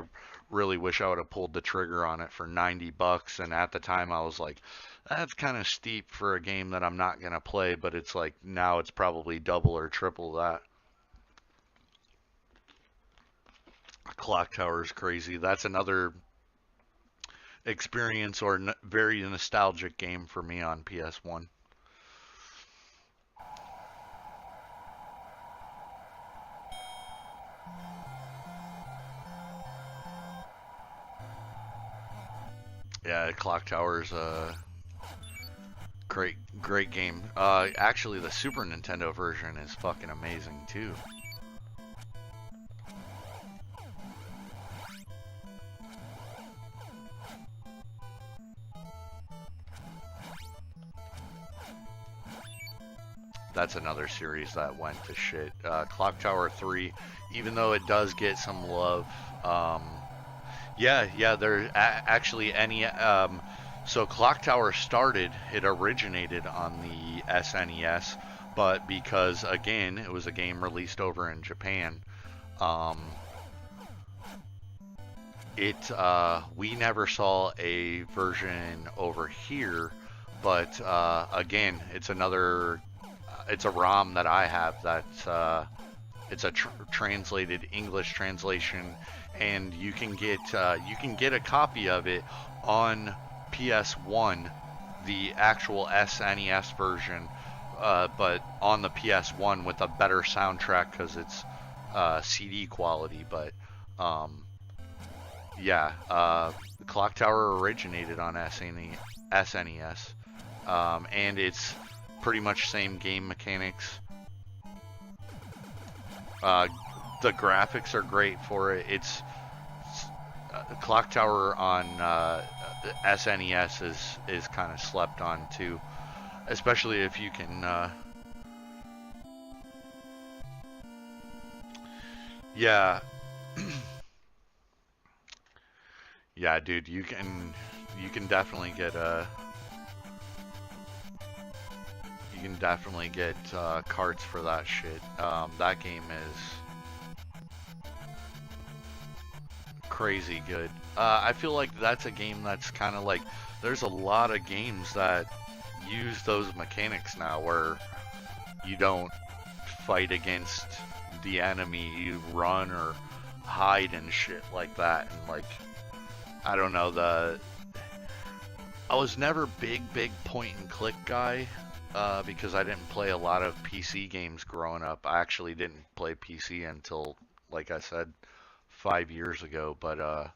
really wish I would have pulled the trigger on it for $90. And at the time, I was like, that's kind of steep for a game that I'm not gonna play. But it's like now it's probably double or triple that. Clock Tower is crazy. That's another experience or very nostalgic game for me on PS1. Yeah, Clock Tower is a great game. Actually, the Super Nintendo version is fucking amazing too. That's another series that went to shit. Clock Tower 3, even though it does get some love, yeah, there actually any. So Clock Tower started, it originated on the SNES, but because again it was a game released over in Japan, we never saw a version over here. But again, it's a ROM that I have that's it's a translated English translation, and you can get a copy of it on PS1, the actual SNES version, but on the PS1 with a better soundtrack because it's CD quality. But yeah, the Clock Tower originated on SNES, and it's pretty much same game mechanics. The graphics are great for it. It's Clock Tower on SNES is kind of slept on too, especially if you can. Yeah, yeah, dude, you can definitely get you can definitely get carts for that shit. That game is crazy good. I feel like that's a game that's kind of like, there's a lot of games that use those mechanics now where you don't fight against the enemy, you run or hide and shit like that. And like, I don't know, I was never big point and click guy, because I didn't play a lot of PC games growing up. I actually didn't play PC until, like I said, 5 years ago. But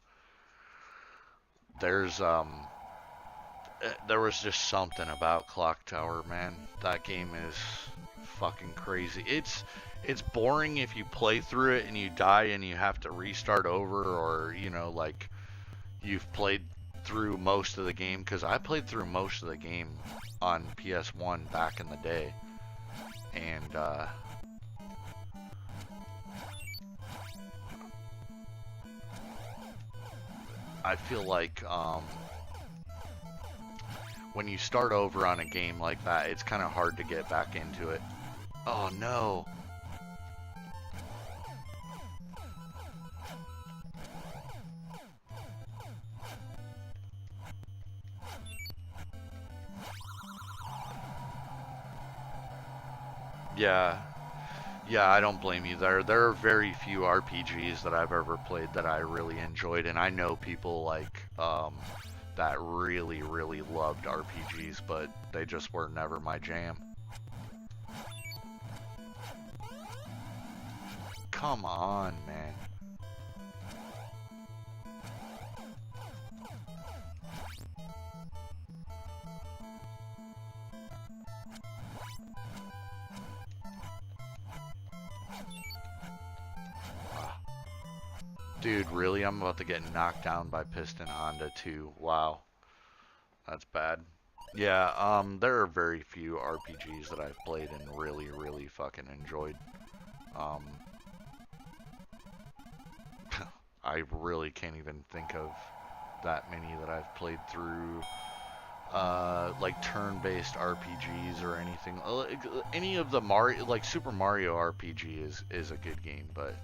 there's there was just something about Clock Tower, man. That game is fucking crazy. It's boring if you play through it and you die and you have to restart over, or you know, like you've played through most of the game, because I played through most of the game on PS1 back in the day, and I feel like when you start over on a game like that, it's kind of hard to get back into it. Oh no. Yeah, yeah, I don't blame you there. There are very few RPGs that I've ever played that I really enjoyed, and I know people like that really loved RPGs, but they just were never my jam. Come on, man. Dude, really? I'm about to get knocked down by Piston Honda too. Wow. That's bad. Yeah, there are very few RPGs that I've played and really fucking enjoyed. Um, I really can't even think of that many that I've played through, like turn-based RPGs or anything. Any of the Mario, like Super Mario RPG is a good game, but,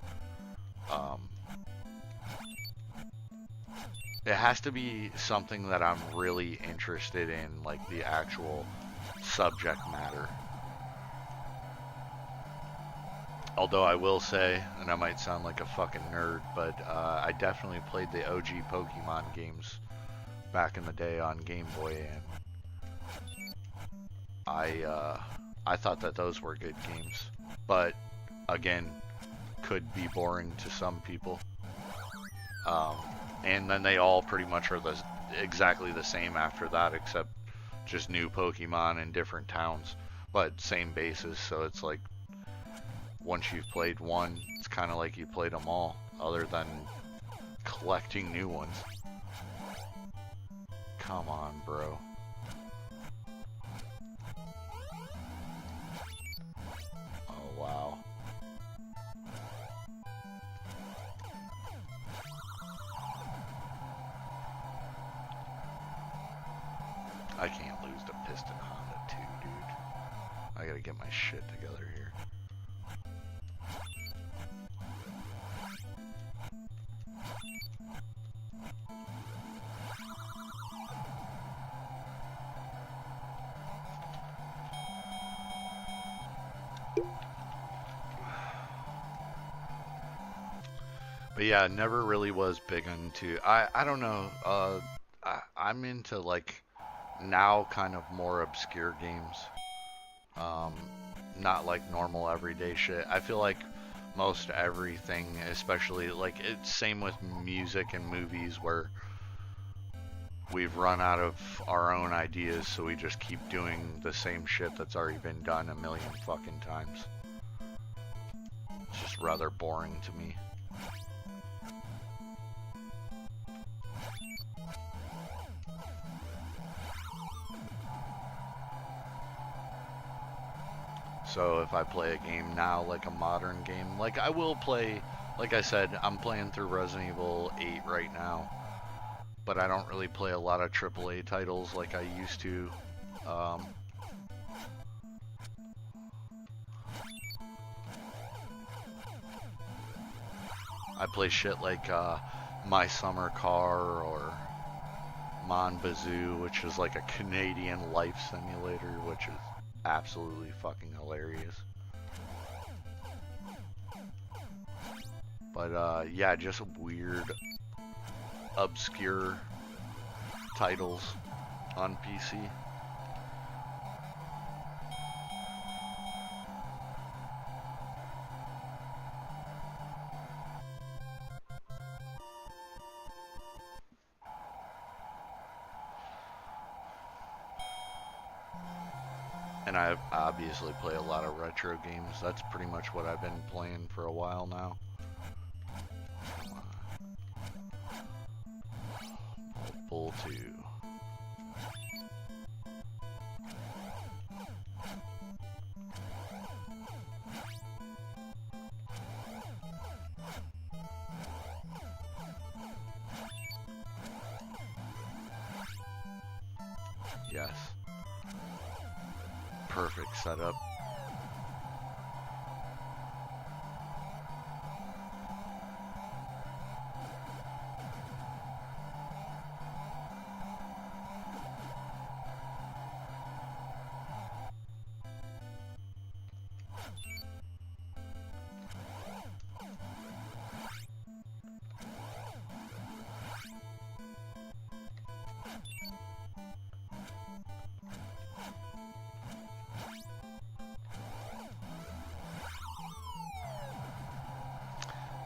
it has to be something that I'm really interested in, like the actual subject matter. Although I will say, and I might sound like a fucking nerd, but I definitely played the OG Pokemon games back in the day on Game Boy, and I thought that those were good games. But again, could be boring to some people. And then they all pretty much are exactly the same after that, except just new Pokemon in different towns, but same basis. So it's like, once you've played one, it's kind of like you played them all, other than collecting new ones. Come on, bro. Oh, wow. I can't lose to Piston Honda too, dude. I gotta get my shit together here. But yeah, never really was big into. I don't know. I'm into like now kind of more obscure games. Um, Not like normal everyday shit. I feel like most everything, especially like it's same with music and movies, where we've run out of our own ideas, so we just keep doing the same shit that's already been done a million fucking times. It's just rather boring to me. So if I play a game now, like a modern game, like I will play, like I said, I'm playing through Resident Evil 8 right now, but I don't really play a lot of AAA titles like I used to. I play shit like My Summer Car or Mon Bazoo, which is like a Canadian life simulator, which is absolutely fucking hilarious. But yeah, just weird, obscure titles on PC. And I obviously play a lot of retro games. That's pretty much what I've been playing for a while now. Bull 2. Yes. Perfect setup.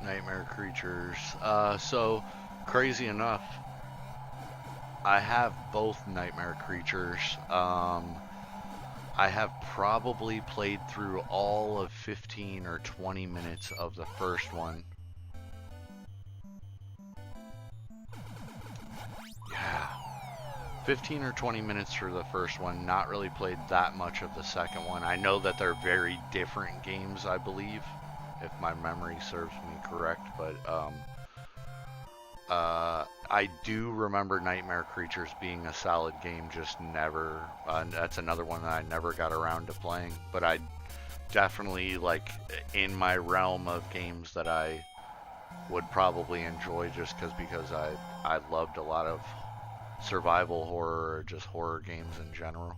Nightmare Creatures. So, crazy enough, I have both Nightmare Creatures. I have probably played through all of 15 or 20 minutes of the first one. Yeah. 15 or 20 minutes for the first one. Not really played that much of the second one. I know that they're very different games, I believe, if my memory serves me correct, but I do remember Nightmare Creatures being a solid game, just never, that's another one that I never got around to playing, but I definitely, like, in my realm of games that I would probably enjoy just because I loved a lot of survival horror or just horror games in general.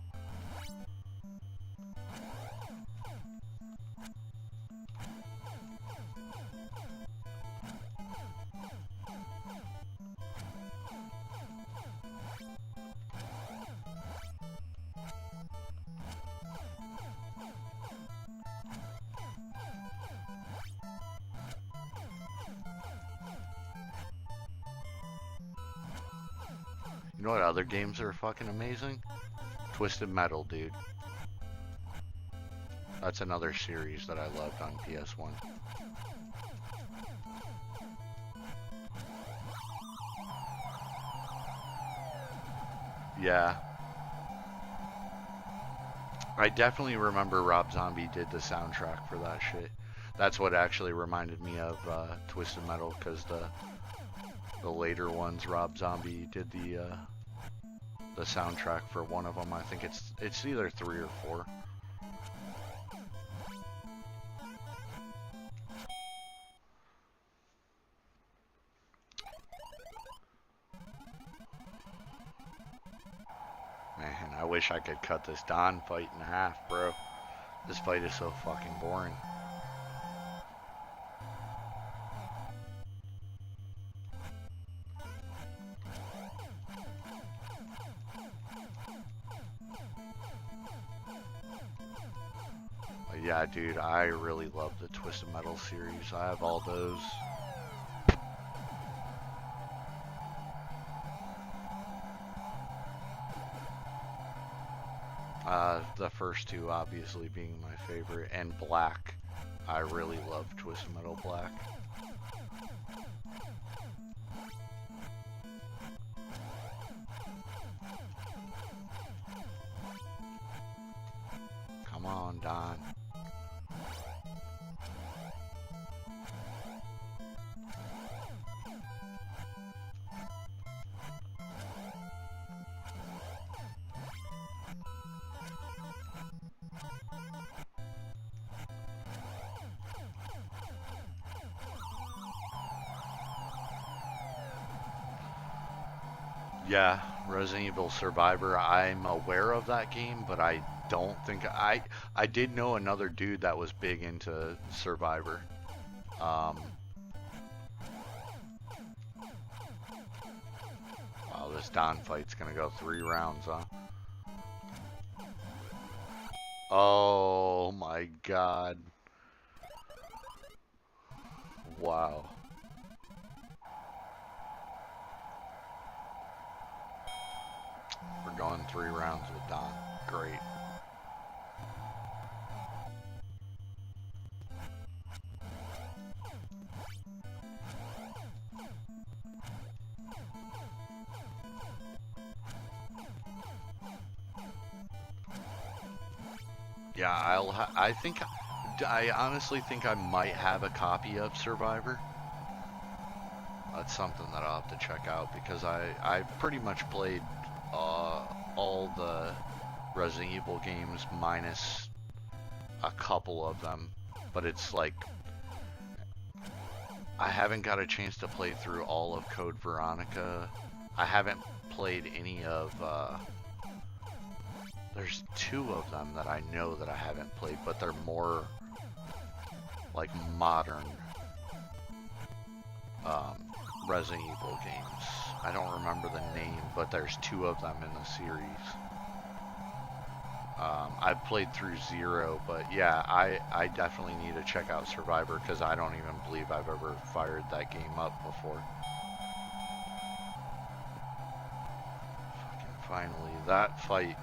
You know what other games are fucking amazing? Twisted Metal, dude. That's another series that I loved on PS1. Yeah. I definitely remember Rob Zombie did the soundtrack for that shit. That's what actually reminded me of Twisted Metal, because the later ones, Rob Zombie did the soundtrack for one of them. I think it's either 3 or 4. Man, I wish I could cut this Don fight in half, bro. This fight is so fucking boring. Yeah, dude, I really love the Twisted Metal series. I have all those. The first two obviously being my favorite, and Black. I really love Twisted Metal Black. Come on, Don. Yeah, Resident Evil Survivor. I'm aware of that game, but I don't think I did know another dude that was big into Survivor. Wow, this Don fight's gonna go 3 rounds, huh? Oh my god. Wow. We're going 3 rounds with Don. Great. Yeah, I honestly think I might have a copy of Survivor. That's something that I'll have to check out because I pretty much played all the Resident Evil games minus a couple of them, but it's like I haven't got a chance to play through all of Code Veronica. I haven't played any of there's 2 of them that I know that I haven't played, but they're more like modern Resident Evil games. I don't remember the name, but there's 2 of them in the series. I've played through 0, but yeah, I definitely need to check out Survivor because I don't even believe I've ever fired that game up before. Fucking finally, that fight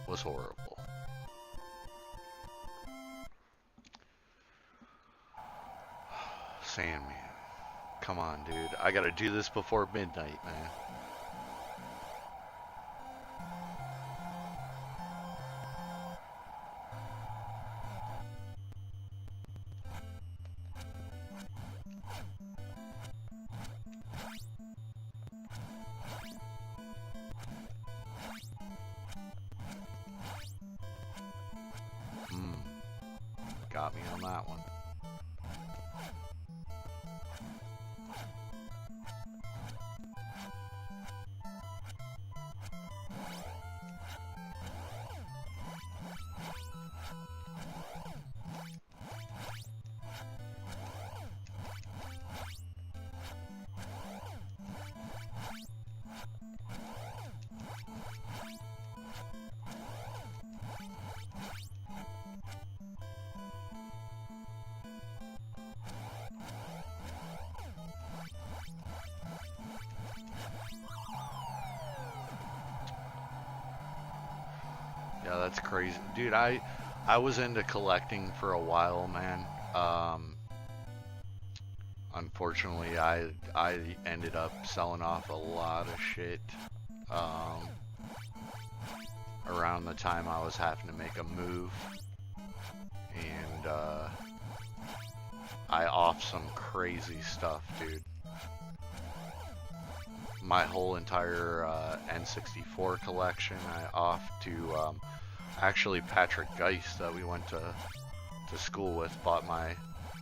was horrible. Sandman. Come on, dude. I gotta do this before midnight, man. Got me on that one. Yeah, that's crazy. Dude, I was into collecting for a while, man. Unfortunately, I ended up selling off a lot of shit around the time I was having to make a move. And I offed some crazy stuff, dude. My whole entire N64 collection I offed to actually Patrick Geist that we went to school with bought my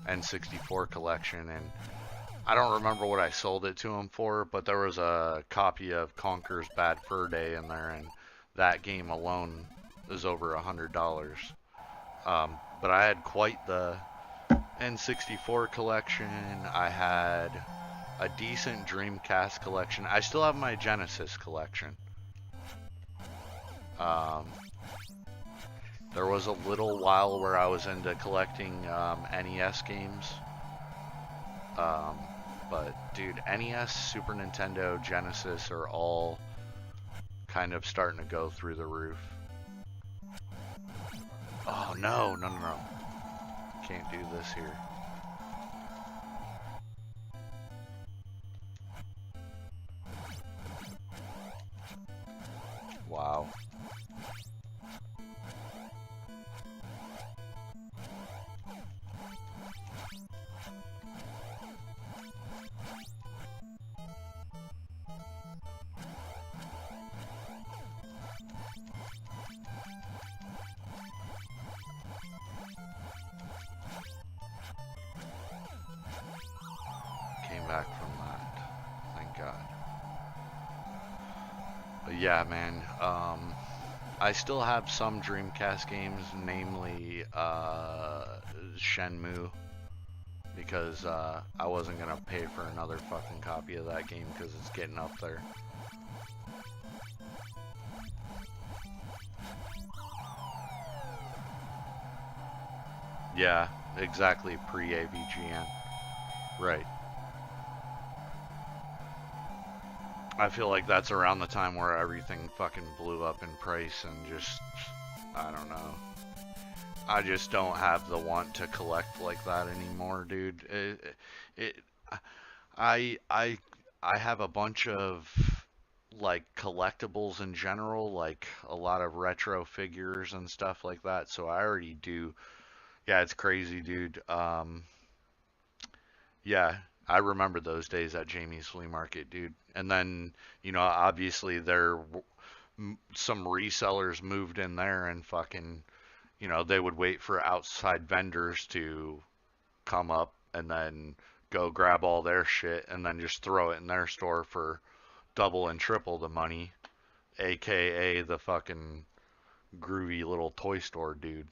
N64 collection, and I don't remember what I sold it to him for, but there was a copy of Conker's Bad Fur Day in there, and that game alone is over $100. But I had quite the N64 collection. I had a decent Dreamcast collection. I still have my Genesis collection. There was a little while where I was into collecting NES games. But dude, NES, Super Nintendo, Genesis are all kind of starting to go through the roof. Oh no. Can't do this here. Wow. Came back from that. Thank God. But yeah, man, I still have some Dreamcast games, namely Shenmue, because I wasn't gonna pay for another fucking copy of that game because it's getting up there. Yeah, exactly, pre-AVGN. Right. I feel like that's around the time where everything fucking blew up in price and just, I don't know. I just don't have the want to collect like that anymore, dude. It I I I have a bunch of like collectibles in general, like a lot of retro figures and stuff like that. So I already do. Yeah, it's crazy, dude. Yeah, I remember those days at Jamie's flea market, dude. And then, obviously some resellers moved in there and fucking, they would wait for outside vendors to come up and then go grab all their shit and then just throw it in their store for double and triple the money, aka the fucking groovy little toy store dude.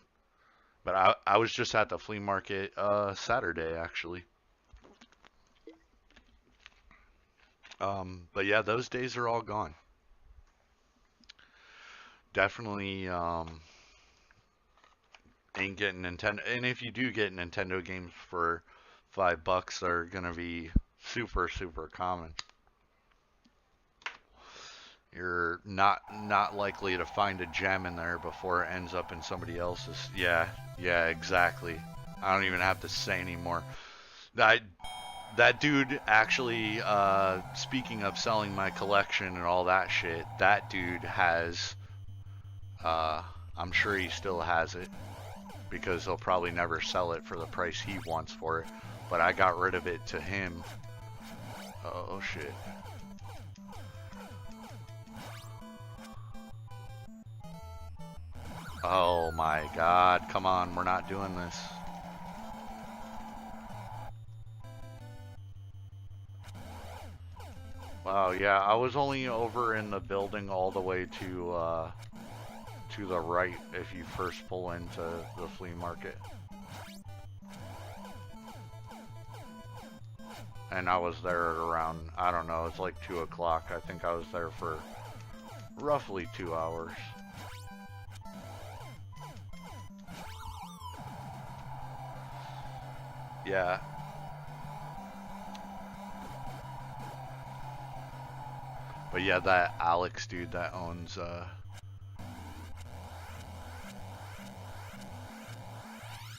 But I was just at the flea market Saturday actually. But yeah, those days are all gone. Definitely ain't getting Nintendo. And if you do get Nintendo games for $5, they're gonna be super common. You're not likely to find a gem in there before it ends up in somebody else's. Yeah, yeah, exactly. I don't even have to say anymore. That that dude actually, speaking of selling my collection and all that shit, that dude has, uh, I'm sure he still has it because he'll probably never sell it for the price he wants for it. But I got rid of it to him. Oh shit. Oh my god, come on, we're not doing this. Wow, yeah, I was only over in the building all the way to the right if you first pull into the flea market. And I was there at around, I don't know, it's like 2 o'clock. I think I was there for roughly 2 hours. Yeah, but yeah, that Alex dude that owns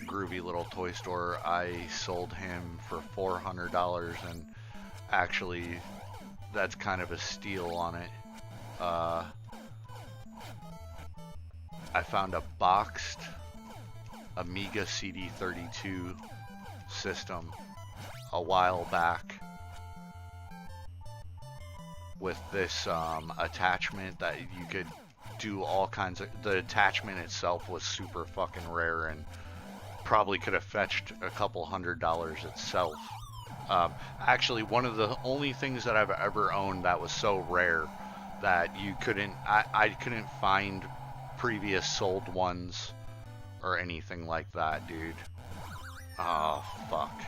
groovy little toy store, I sold him for $400, and actually that's kind of a steal on it. Uh, I found a boxed Amiga CD32 system a while back with this attachment that you could do all kinds of. The attachment itself was super fucking rare and probably could have fetched a couple $100 itself. Actually, one of the only things that I've ever owned that was so rare that I couldn't find previous sold ones or anything like that, dude. Oh, fuck.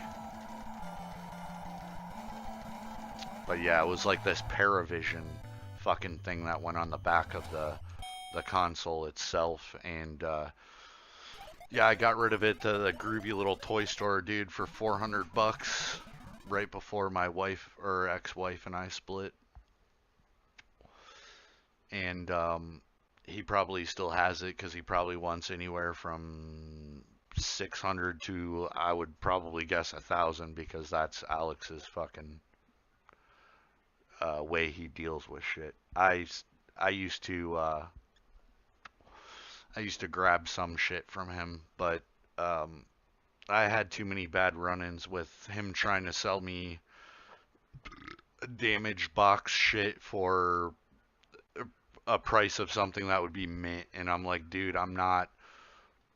But yeah, it was like this Paravision fucking thing that went on the back of the console itself, and yeah, I got rid of it to the groovy little toy store, dude, for $400 right before my wife or ex-wife and I split. And he probably still has it because he probably wants anywhere from 600 to, I would probably guess, 1,000, because that's Alex's fucking way he deals with shit. I used to grab some shit from him, but um, I had too many bad run-ins with him trying to sell me damaged box shit for a price of something that would be mint, and I'm like, dude, I'm not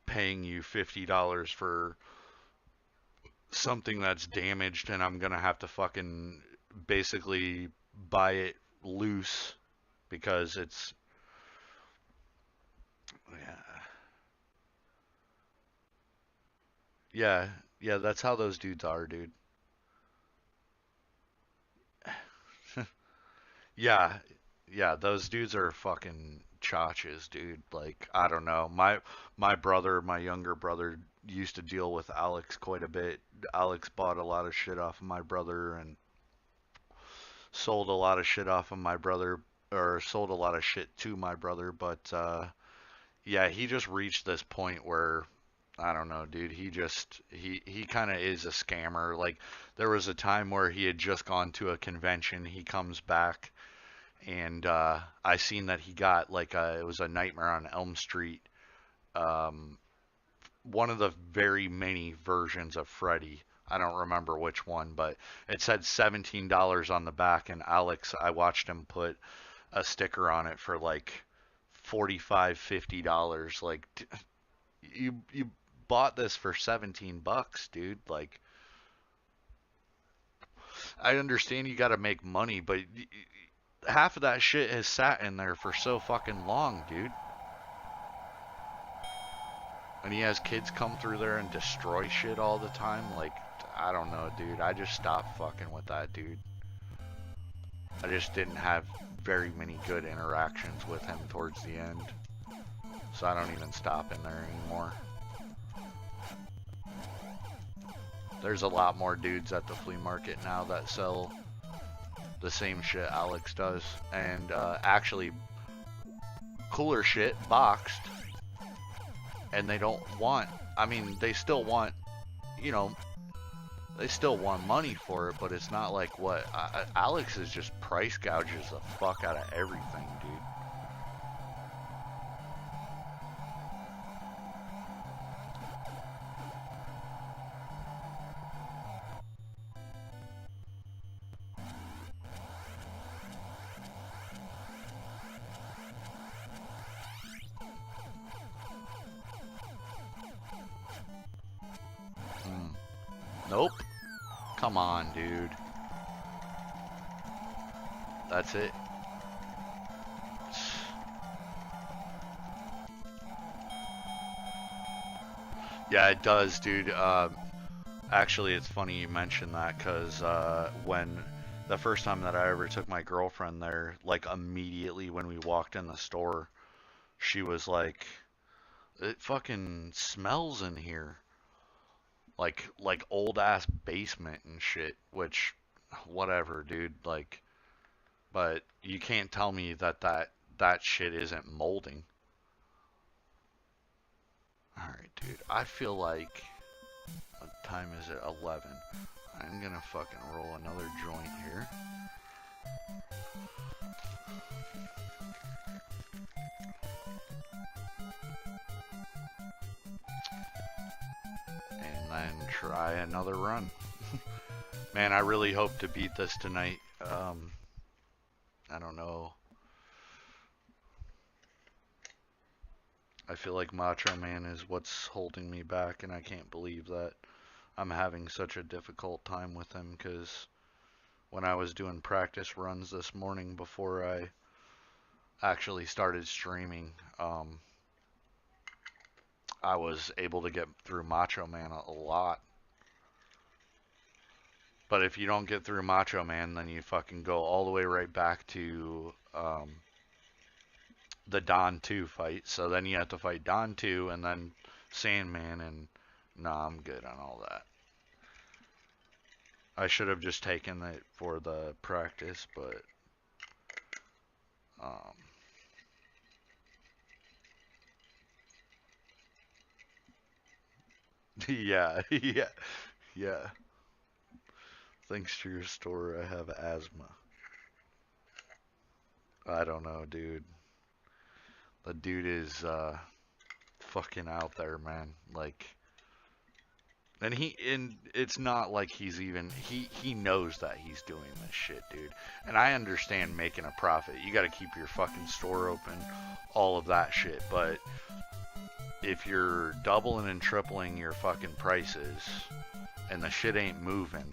paying you $50 for something that's damaged, and I'm gonna have to fucking basically buy it loose because it's, yeah, yeah, yeah, that's how those dudes are, dude. Yeah, yeah, those dudes are fucking chotches, dude. Like, I don't know. My younger brother used to deal with Alex quite a bit. Alex bought a lot of shit off of my brother and sold a lot of shit off of my brother, or sold a lot of shit to my brother, but yeah, he just reached this point where I don't know, dude. He kind of is a scammer. Like there was a time where he had just gone to a convention. He comes back, and I seen that he got like it was a Nightmare on Elm Street, um, one of the very many versions of Freddy. I don't remember which one, but it said $17 on the back, and Alex, I watched him put a sticker on it for like 45, $50. Like you bought this for 17 bucks, dude. Like I understand you got to make money, but half of that shit has sat in there for so fucking long, dude. And he has kids come through there and destroy shit all the time. Like, I don't know, dude. I just stopped fucking with that dude. I just didn't have very many good interactions with him towards the end. So I don't even stop in there anymore. There's a lot more dudes at the flea market now that sell the same shit Alex does. And actually, cooler shit, boxed. And they don't want, I mean, they still want, you know, they still want money for it, but it's not like what, Alex is just price gouges the fuck out of everything, dude. Nope. Come on, dude. That's it. Yeah, it does, dude. Actually, it's funny you mentioned that, because when the first time that I ever took my girlfriend there, like immediately when we walked in the store, she was like, "It fucking smells in here." Like old ass basement and shit, which whatever, dude, like, but you can't tell me that shit isn't molding. All right, dude. I feel like what time is it? 11. I'm gonna fucking roll another joint here. And then try another run. Man, I really hope to beat this tonight. I don't know. I feel like Macho Man is what's holding me back, and I can't believe that I'm having such a difficult time with him, because when I was doing practice runs this morning before I actually started streaming, I was able to get through Macho Man a lot. But if you don't get through Macho Man, then you fucking go all the way right back to the Don 2 fight. So then you have to fight Don 2 and then Sandman, and nah, I'm good on all that. I should have just taken it for the practice, but yeah, yeah, yeah. Thanks to your store, I have asthma. I don't know, dude. The dude is fucking out there, man. Like, and it's not like he's even he knows that he's doing this shit, dude. And I understand making a profit. You got to keep your fucking store open, all of that shit. But if you're doubling and tripling your fucking prices and the shit ain't moving,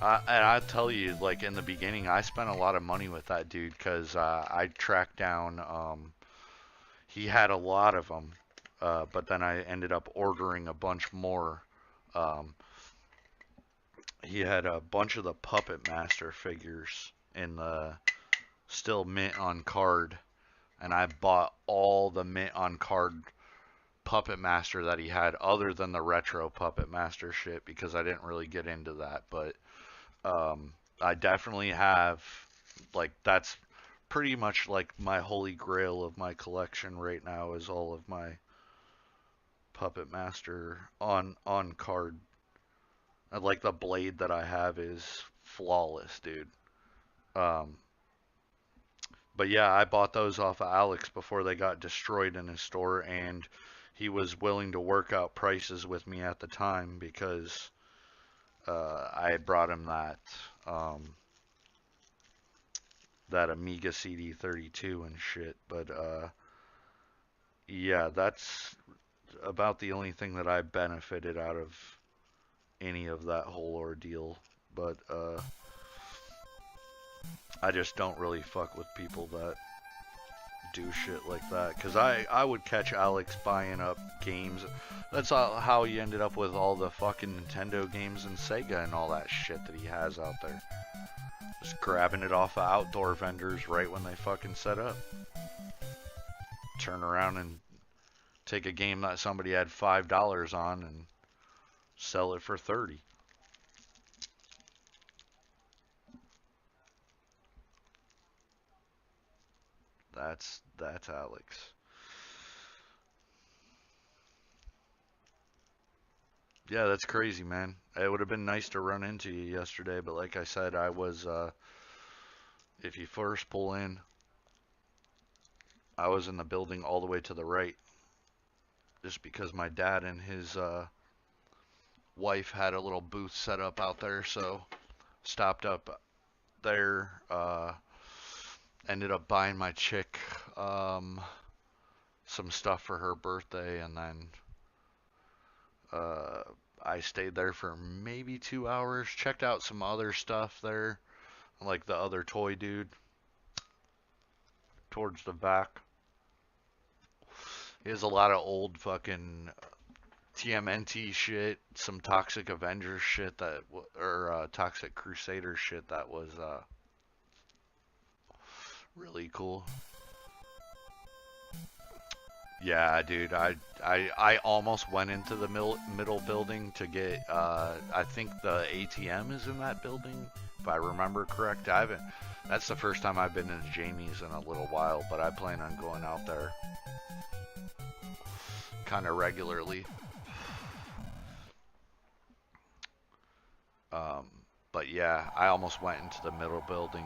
and I tell you, like in the beginning, I spent a lot of money with that dude, because I tracked down. He had a lot of them, but then I ended up ordering a bunch more. Um, he had a bunch of the Puppet Master figures in the still mint on card, and I bought all the mint on card Puppet Master that he had, other than the retro Puppet Master shit, because I didn't really get into that. But I definitely have, like, that's pretty much like my holy grail of my collection right now is all of my Puppet Master on card. Like the blade that I have is flawless, dude. Um, but yeah, I bought those off of Alex before they got destroyed in his store, and he was willing to work out prices with me at the time because I had brought him um, that Amiga CD32 and shit. But yeah, that's about the only thing that I benefited out of any of that whole ordeal. But I just don't really fuck with people that do shit like that, because I would catch Alex buying up games. That's how he ended up with all the fucking Nintendo games and Sega and all that shit that he has out there. Just grabbing it off of outdoor vendors right when they fucking set up. Turn around and take a game that somebody had $5 on and sell it for 30. That's Alex. Yeah, that's crazy, man. It would have been nice to run into you yesterday, but like I said, I was if you first pull in, I was in the building all the way to the right, just because my dad and his wife had a little booth set up out there, so stopped up there. Ended up buying my chick some stuff for her birthday, and then I stayed there for maybe 2 hours. Checked out some other stuff there, like the other toy dude towards the back. He has a lot of old fucking TMNT shit, some Toxic Avenger shit or Toxic Crusader shit that was really cool. Yeah, dude, I almost went into the middle building to get, I think the ATM is in that building, if I remember correct. That's the first time I've been in Jamie's in a little while, but I plan on going out there kind of regularly. Um, but yeah, I almost went into the middle building,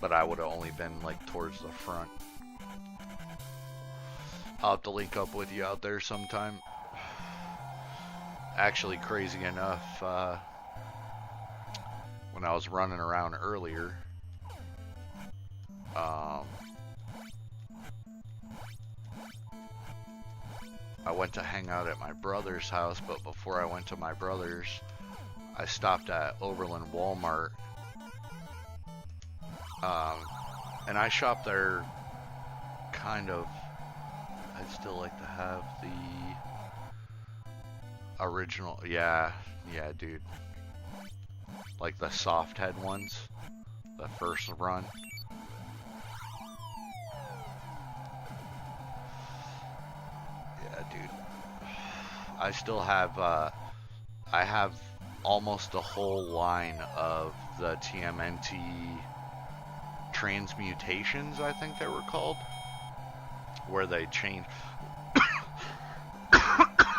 but I would have only been like towards the front. I'll have to link up with you out there sometime. Actually, crazy enough, when I was running around earlier, I went to hang out at my brother's house, but before I went to my brother's, I stopped at Oberlin Walmart, and I shop there kind of. I'd still like to have the original, yeah, dude. Like the soft head ones, the first run. Yeah, dude. I still have, I have almost the whole line of the TMNT transmutations, I think they were called, where they change,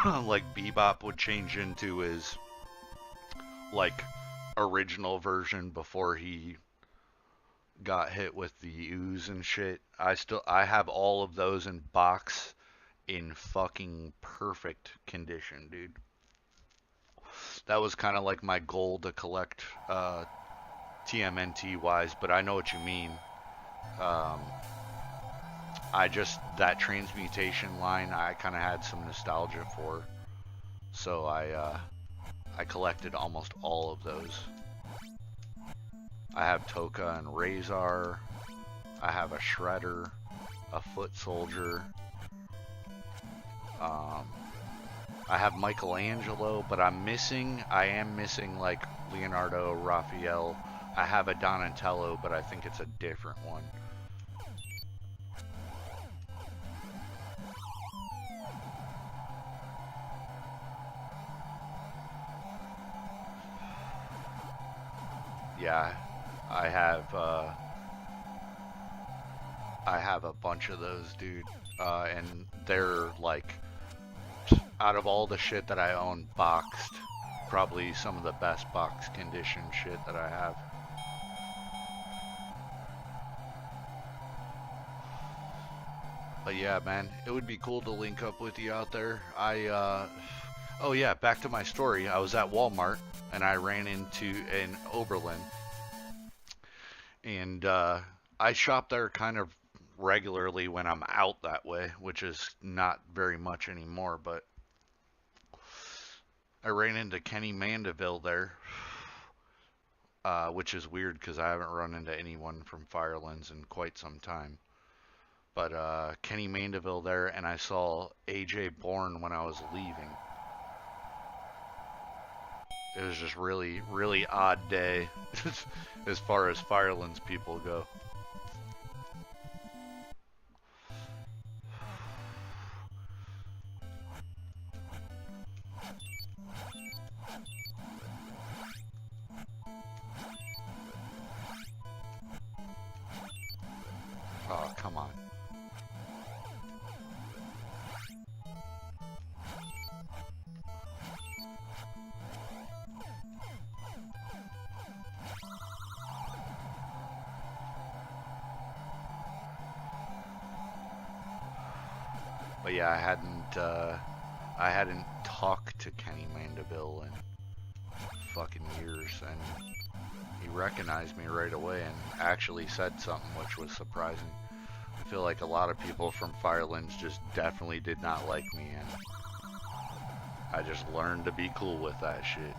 like Bebop would change into his, like, original version before he got hit with the ooze and shit. I have all of those in box in fucking perfect condition, dude. That was kind of like my goal to collect TMNT wise, but I know what you mean. That transmutation line, I kind of had some nostalgia for, so I collected almost all of those. I have Toka and Razor. I have a Shredder, a Foot Soldier. I have Michelangelo, but I am missing like Leonardo, Raphael. I have a Donatello, but I think it's a different one. yeah, I have a bunch of those, dude. And they're like, out of all the shit that I own boxed, probably some of the best box condition shit that I have. But yeah, man, it would be cool to link up with you out there. Oh yeah, back to my story. I was at Walmart and I ran into an Oberlin, and I shop there kind of regularly when I'm out that way, which is not very much anymore, but I ran into Kenny Mandeville there, which is weird because I haven't run into anyone from Firelands in quite some time. But Kenny Mandeville there, and I saw AJ Bourne when I was leaving. It was just really, really odd day as far as Firelands people go. Oh, come on. But yeah, I hadn't talked to Kenny Mandeville in fucking years, and he recognized me right away and actually said something which was surprising. I feel like a lot of people from Firelands just definitely did not like me, and I just learned to be cool with that shit.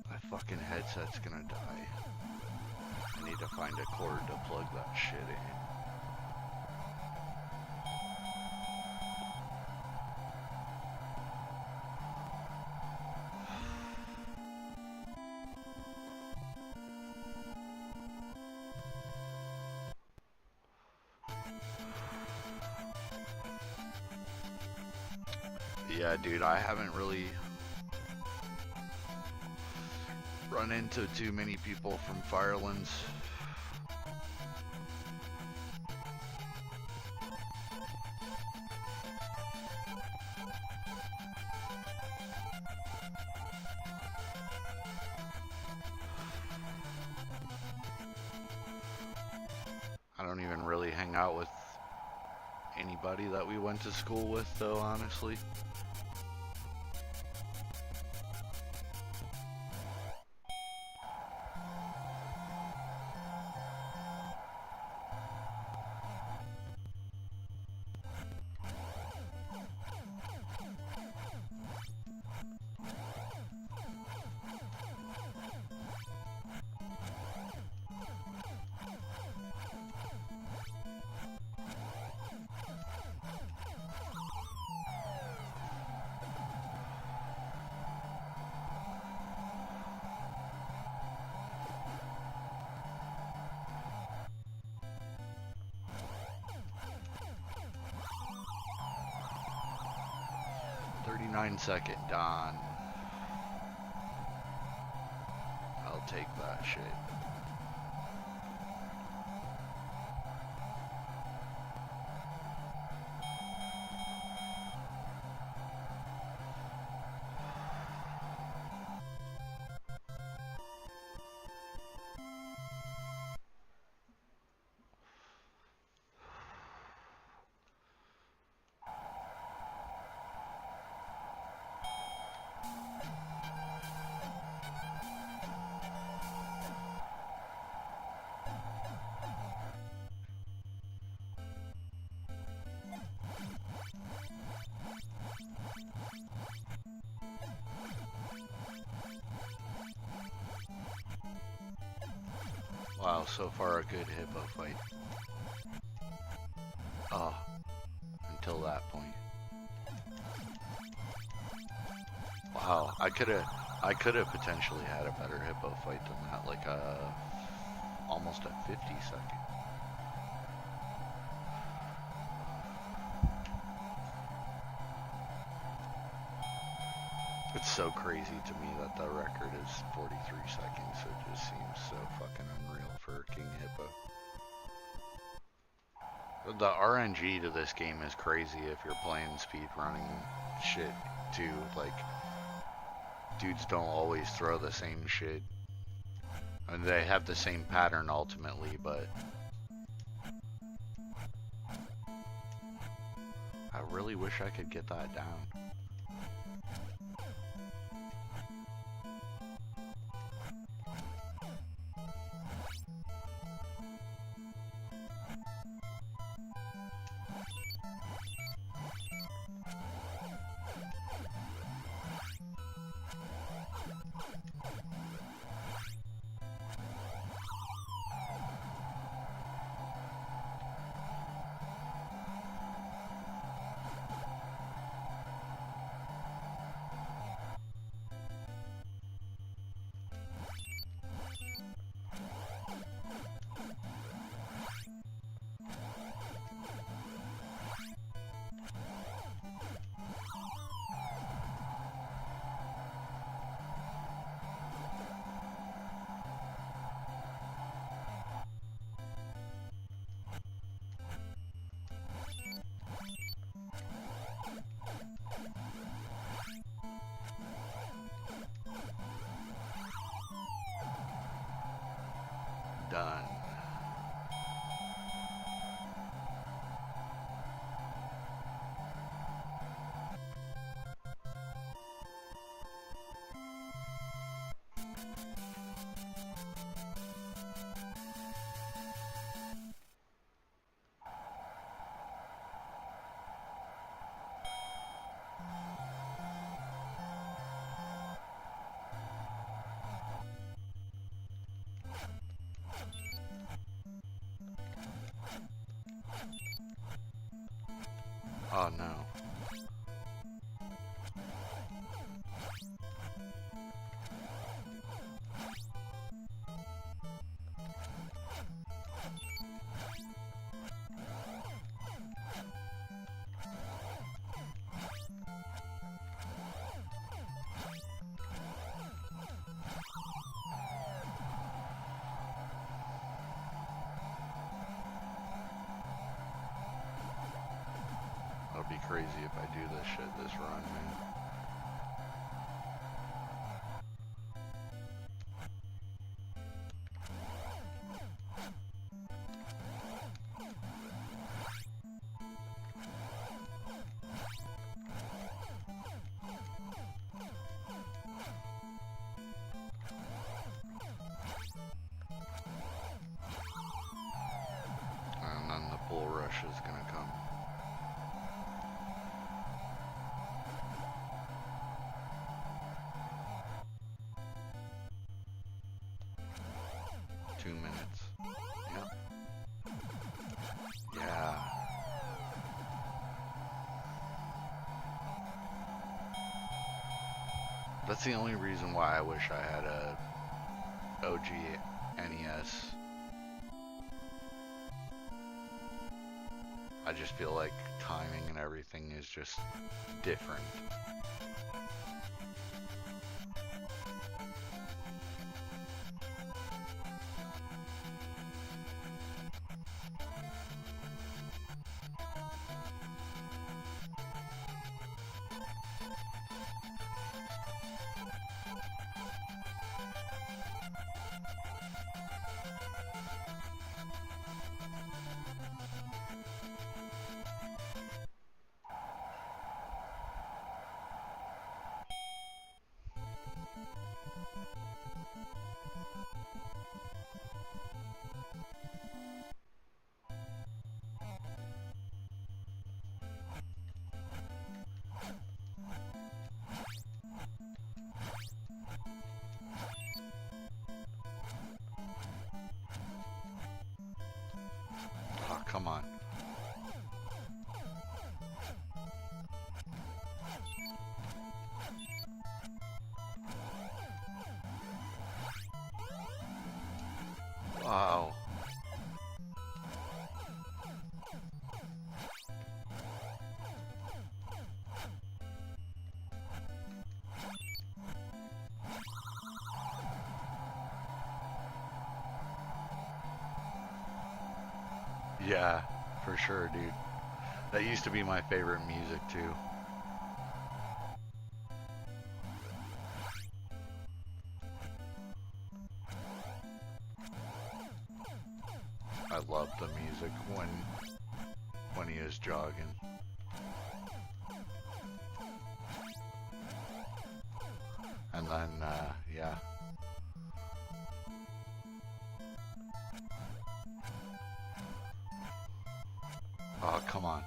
My fucking headset's gonna die. I need to find a cord to plug that shit in. Yeah, dude, I haven't really run into too many people from Firelands. I don't even really hang out with anybody that we went to school with, though, honestly. Second Don. I'll take that shit. Wow, so far a good hippo fight. Oh, until that point. Wow, I could have potentially had a better hippo fight than that, like almost a 50 second. so crazy to me that the record is 43 seconds. It just seems so fucking unreal for King Hippo. The RNG to this game is crazy if you're playing speedrunning shit too. Like, dudes don't always throw the same shit. And they have the same pattern ultimately, but I really wish I could get that down. Done. Oh no. It'll be crazy if I do this shit this run, man. And then the bull rush is gonna come. Yep. Yeah. That's the only reason why I wish I had a OG NES. I just feel like timing and everything is just different. Yeah, for sure, dude. That used to be my favorite music too. I loved the music when he was jogging. And then, yeah. Oh, come on.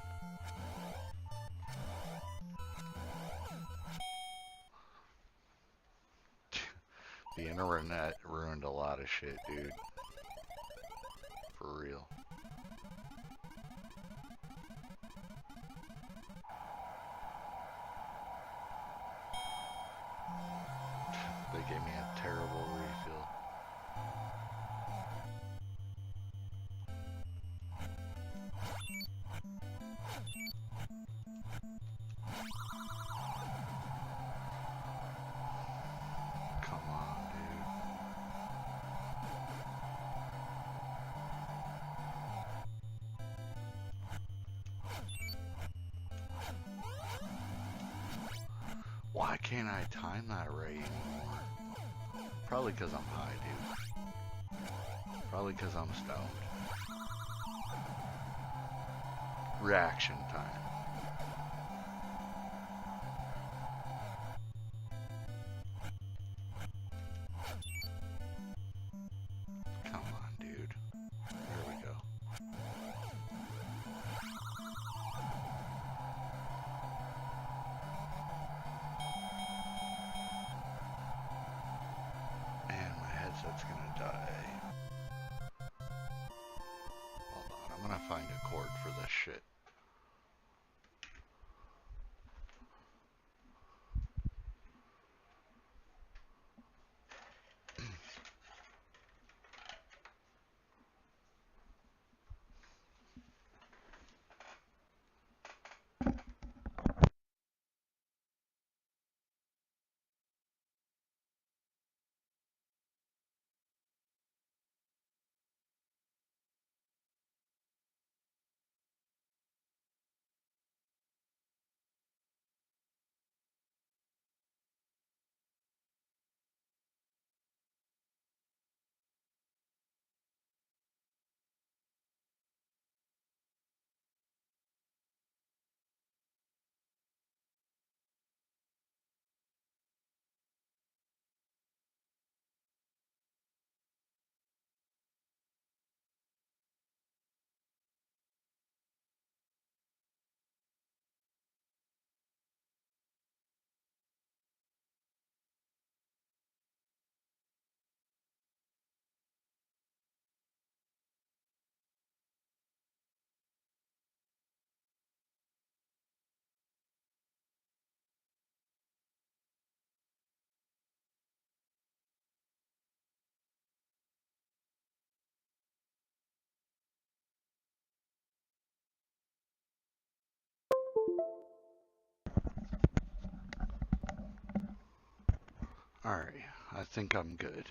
The internet ruined a lot of shit, dude. For real. They gave me a terrible refill. Come on, dude. Why can't I time that right anymore? Probably because I'm high, dude. Probably because I'm stoned. Reaction time. Come on, dude. There we go. And my headset's gonna die. Hold on, I'm gonna find a cord for this shit. Alright, I think I'm good.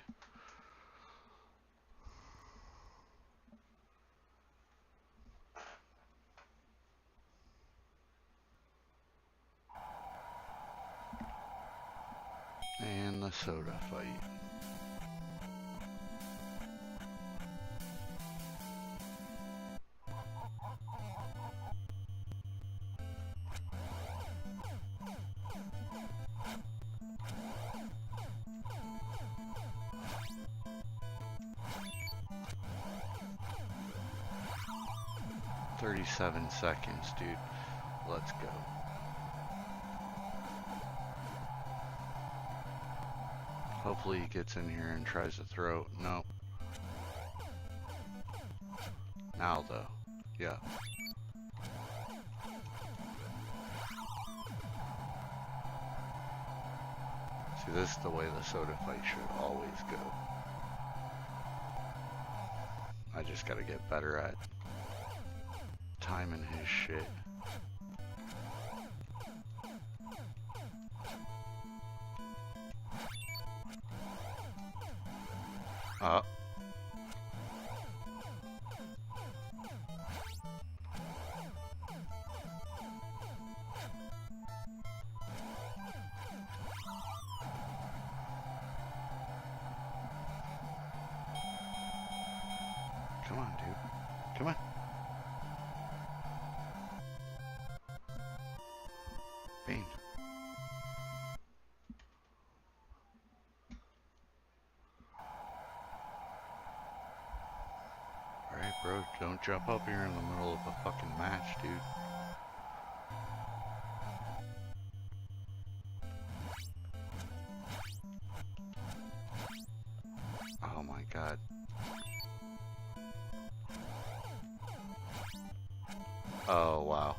And the soda fight. "37 seconds, dude. Let's go." Hopefully he gets in here and tries to throw. Nope. Now though. Yeah. See, this is the way the soda fight should always go. I just gotta get better at timing his shit. Come on, dude. Come on. Bean. Alright, bro. Don't jump up here in the middle of a fucking match, dude. Oh my god. Oh, wow.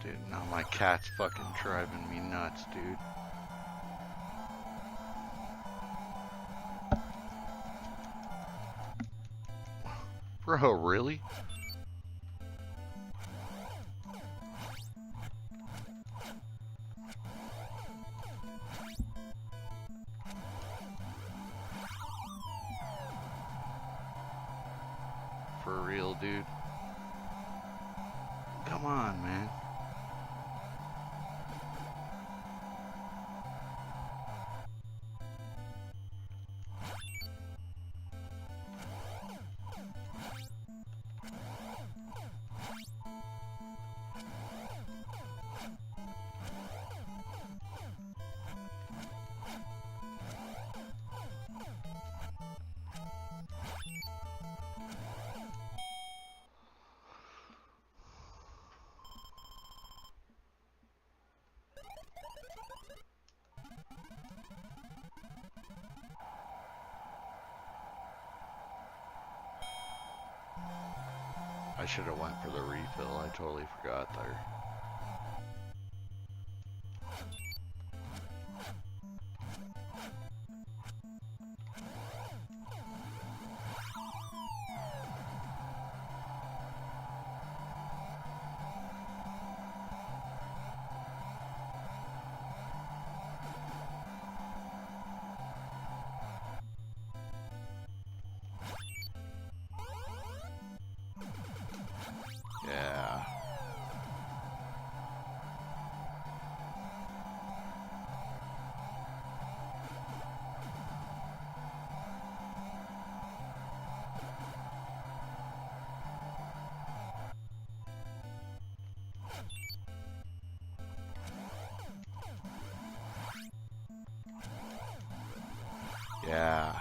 Dude, now my cat's fucking driving me nuts, dude. Bro, really? For real, dude? Come on, man. I should have went for the refill. I totally forgot there. Yeah. Yeah.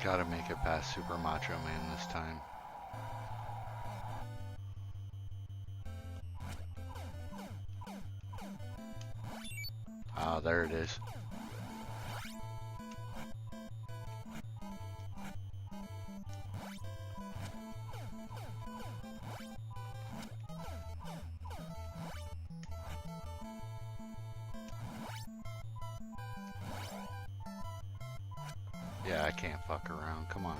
Gotta make it past Super Macho Man this time. Ah, there it is. Yeah, I can't fuck around. Come on.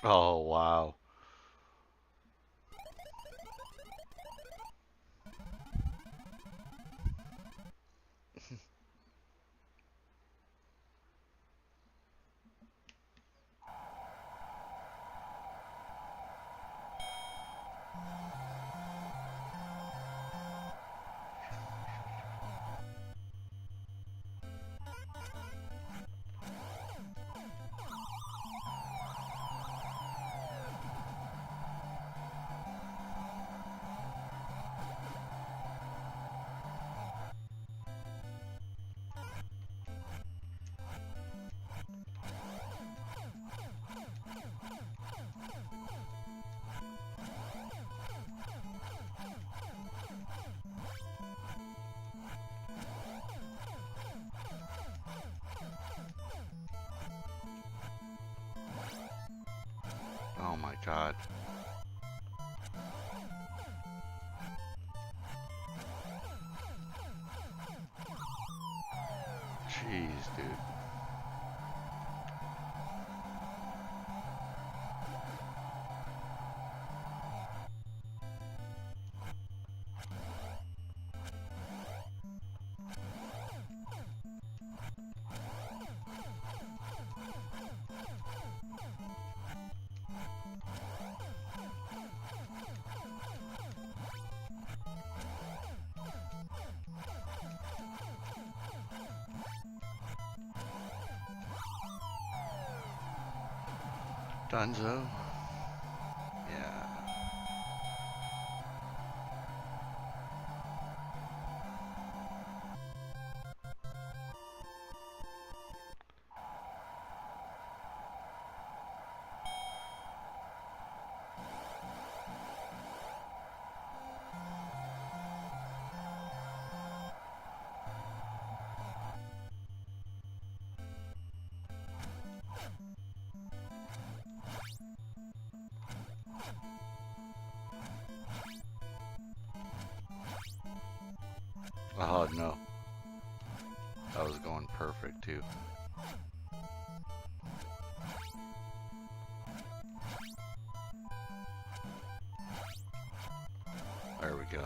Oh, wow. God. Jeez, dude. Dunzo. Yeah. Oh no. That was going perfect too. There we go.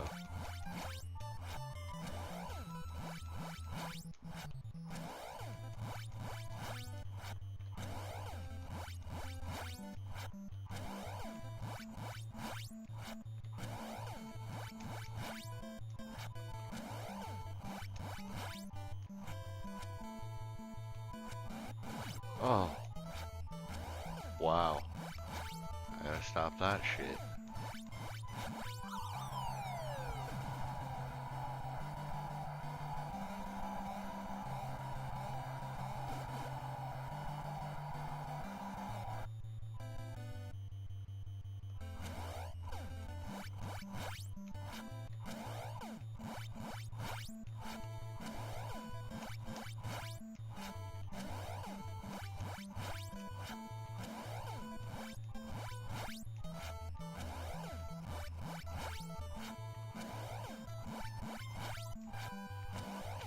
Oh. Wow. I gotta stop that shit.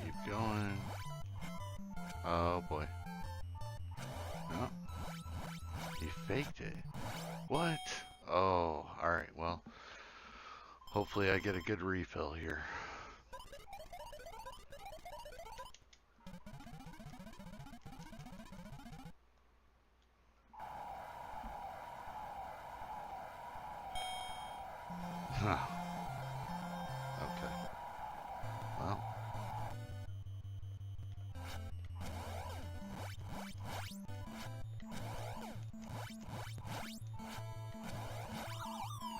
Keep going. Oh boy. No. He faked it. What? Oh, alright, well. Hopefully I get a good refill here. Huh. Okay. Well.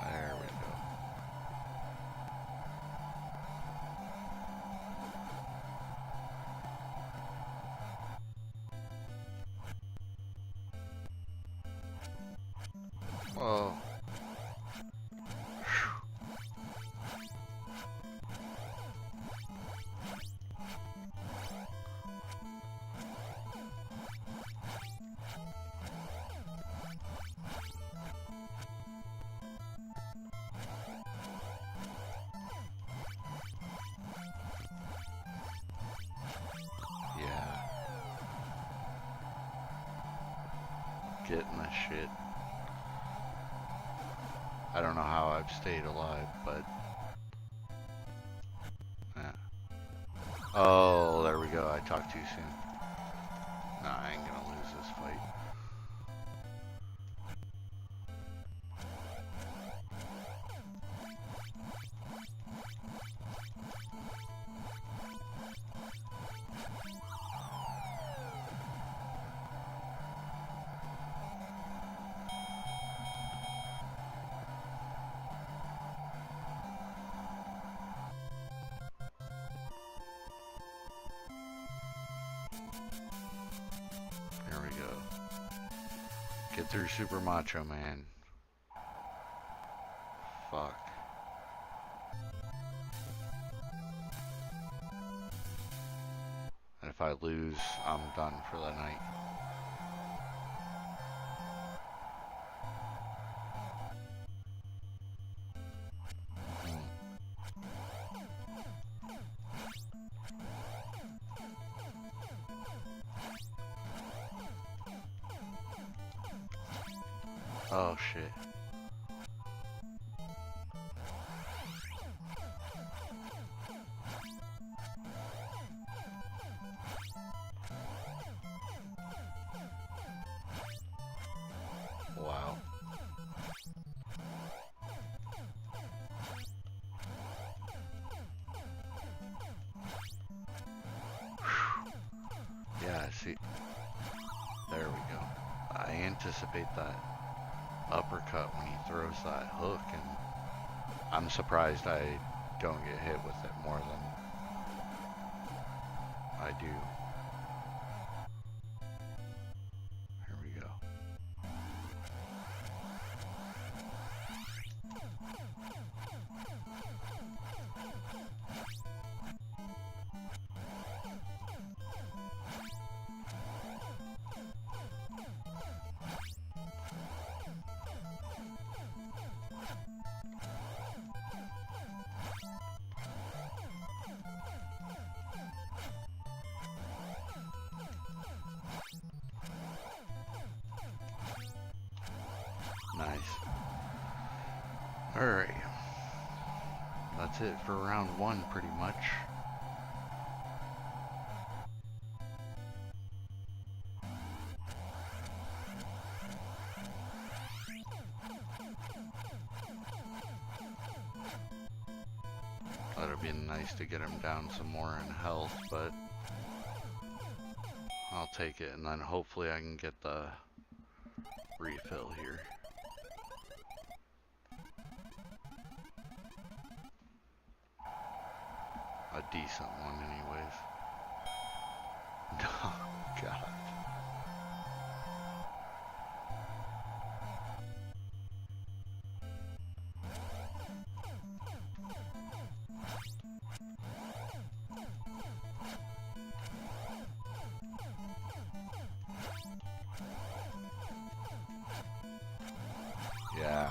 There we go. Oh. Yeah. Getting this shit. I don't know how I've stayed alive, but yeah. Oh, there we go. I talked too soon. Nah, I ain't gonna lose this fight. Here we go. Get through Super Macho Man. Fuck. And if I lose, I'm done for the night. Oh shit. Wow. Yeah, see. There we go. I anticipate that uppercut when he throws that hook, and I'm surprised I don't get hit with it more than I do. Here we go. Nice. Alright. That's it for round one, pretty much. That would have been nice to get him down some more in health, but I'll take it, and then hopefully I can get the refill here. A decent one anyways. Oh god. Yeah.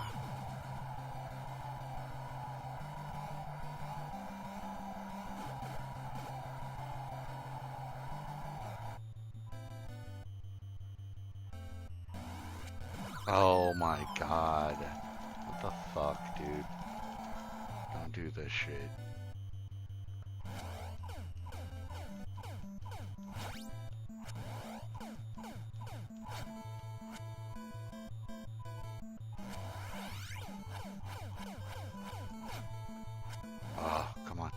Oh my god. What the fuck, dude? Don't do this shit. Oh, come on.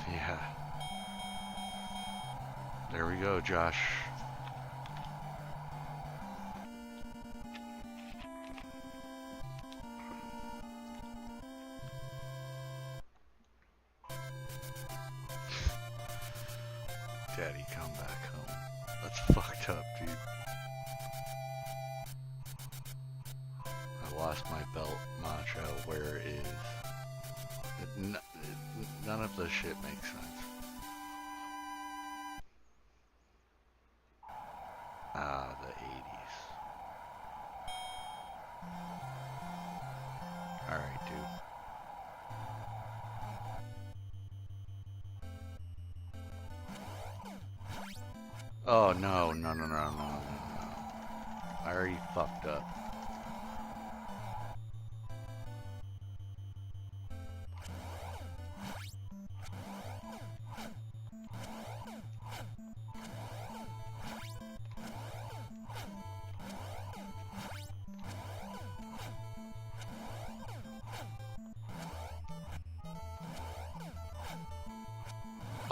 Yeah. There we go, Josh. Daddy, come back home. That's fucked up, dude. I lost my belt, Punchout. Where is... None of this shit makes sense. Ah, the 80s. Alright, dude. Oh, no, no, no, no, no, no, no. I already fucked up.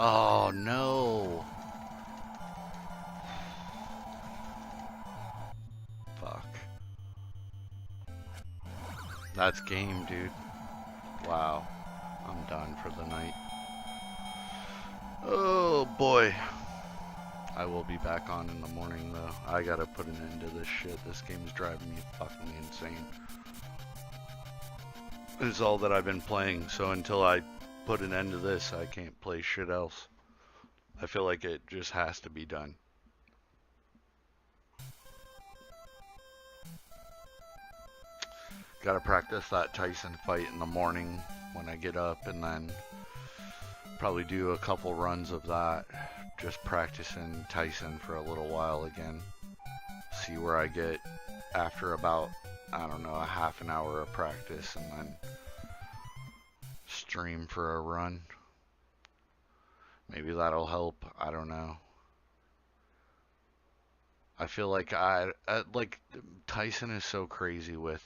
Oh, no. Fuck. That's game, dude. Wow. I'm done for the night. Oh boy. I will be back on in the morning though. I gotta put an end to this shit. This game is driving me fucking insane. It's all that I've been playing, so until I put an end to this, I can't play shit else. I feel like it just has to be done. Gotta practice that Tyson fight in the morning when I get up, and then probably do a couple runs of that. Just practicing Tyson for a little while again. See where I get after about, I don't know, a half an hour of practice, and then stream for a run. Maybe that'll help. I don't know. I feel like like Tyson is so crazy with,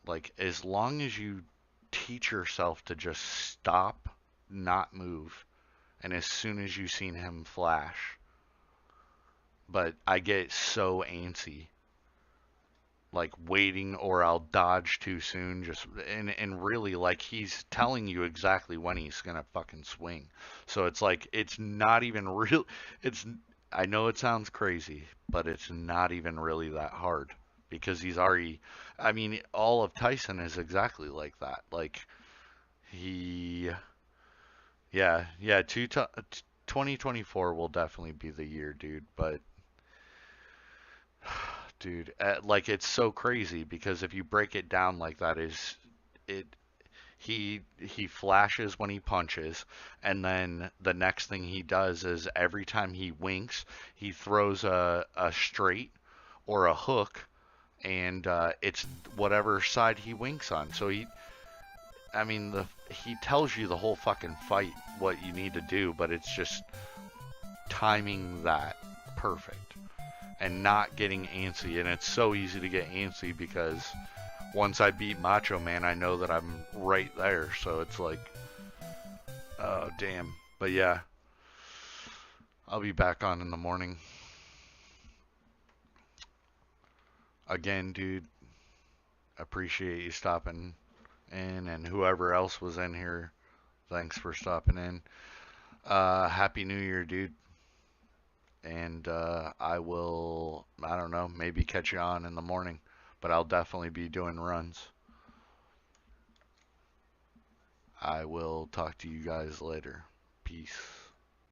like, as long as you teach yourself to just stop, not move, and as soon as you seen him flash, but I get so antsy, like waiting, or I'll dodge too soon, just and really, like, he's telling you exactly when he's gonna fucking swing. So it's like it's not even real. It's I know it sounds crazy, but it's not even really that hard because he's already. I mean, all of Tyson is exactly like that. Like he, yeah. 2024 will definitely be the year, dude. But dude, like it's so crazy because if you break it down like that, is it he flashes when he punches, and then the next thing he does is every time he winks, he throws a straight or a hook, and it's whatever side he winks on. So I mean, he tells you the whole fucking fight what you need to do, but it's just timing that perfect and not getting antsy. And it's so easy to get antsy because once I beat Macho Man, I know that I'm right there. So it's like, oh, damn. But yeah, I'll be back on in the morning. Again, dude, appreciate you stopping in, and whoever else was in here, thanks for stopping in. Happy New Year, dude. And I will, I don't know, maybe catch you on in the morning, but I'll definitely be doing runs. I will talk to you guys later. Peace.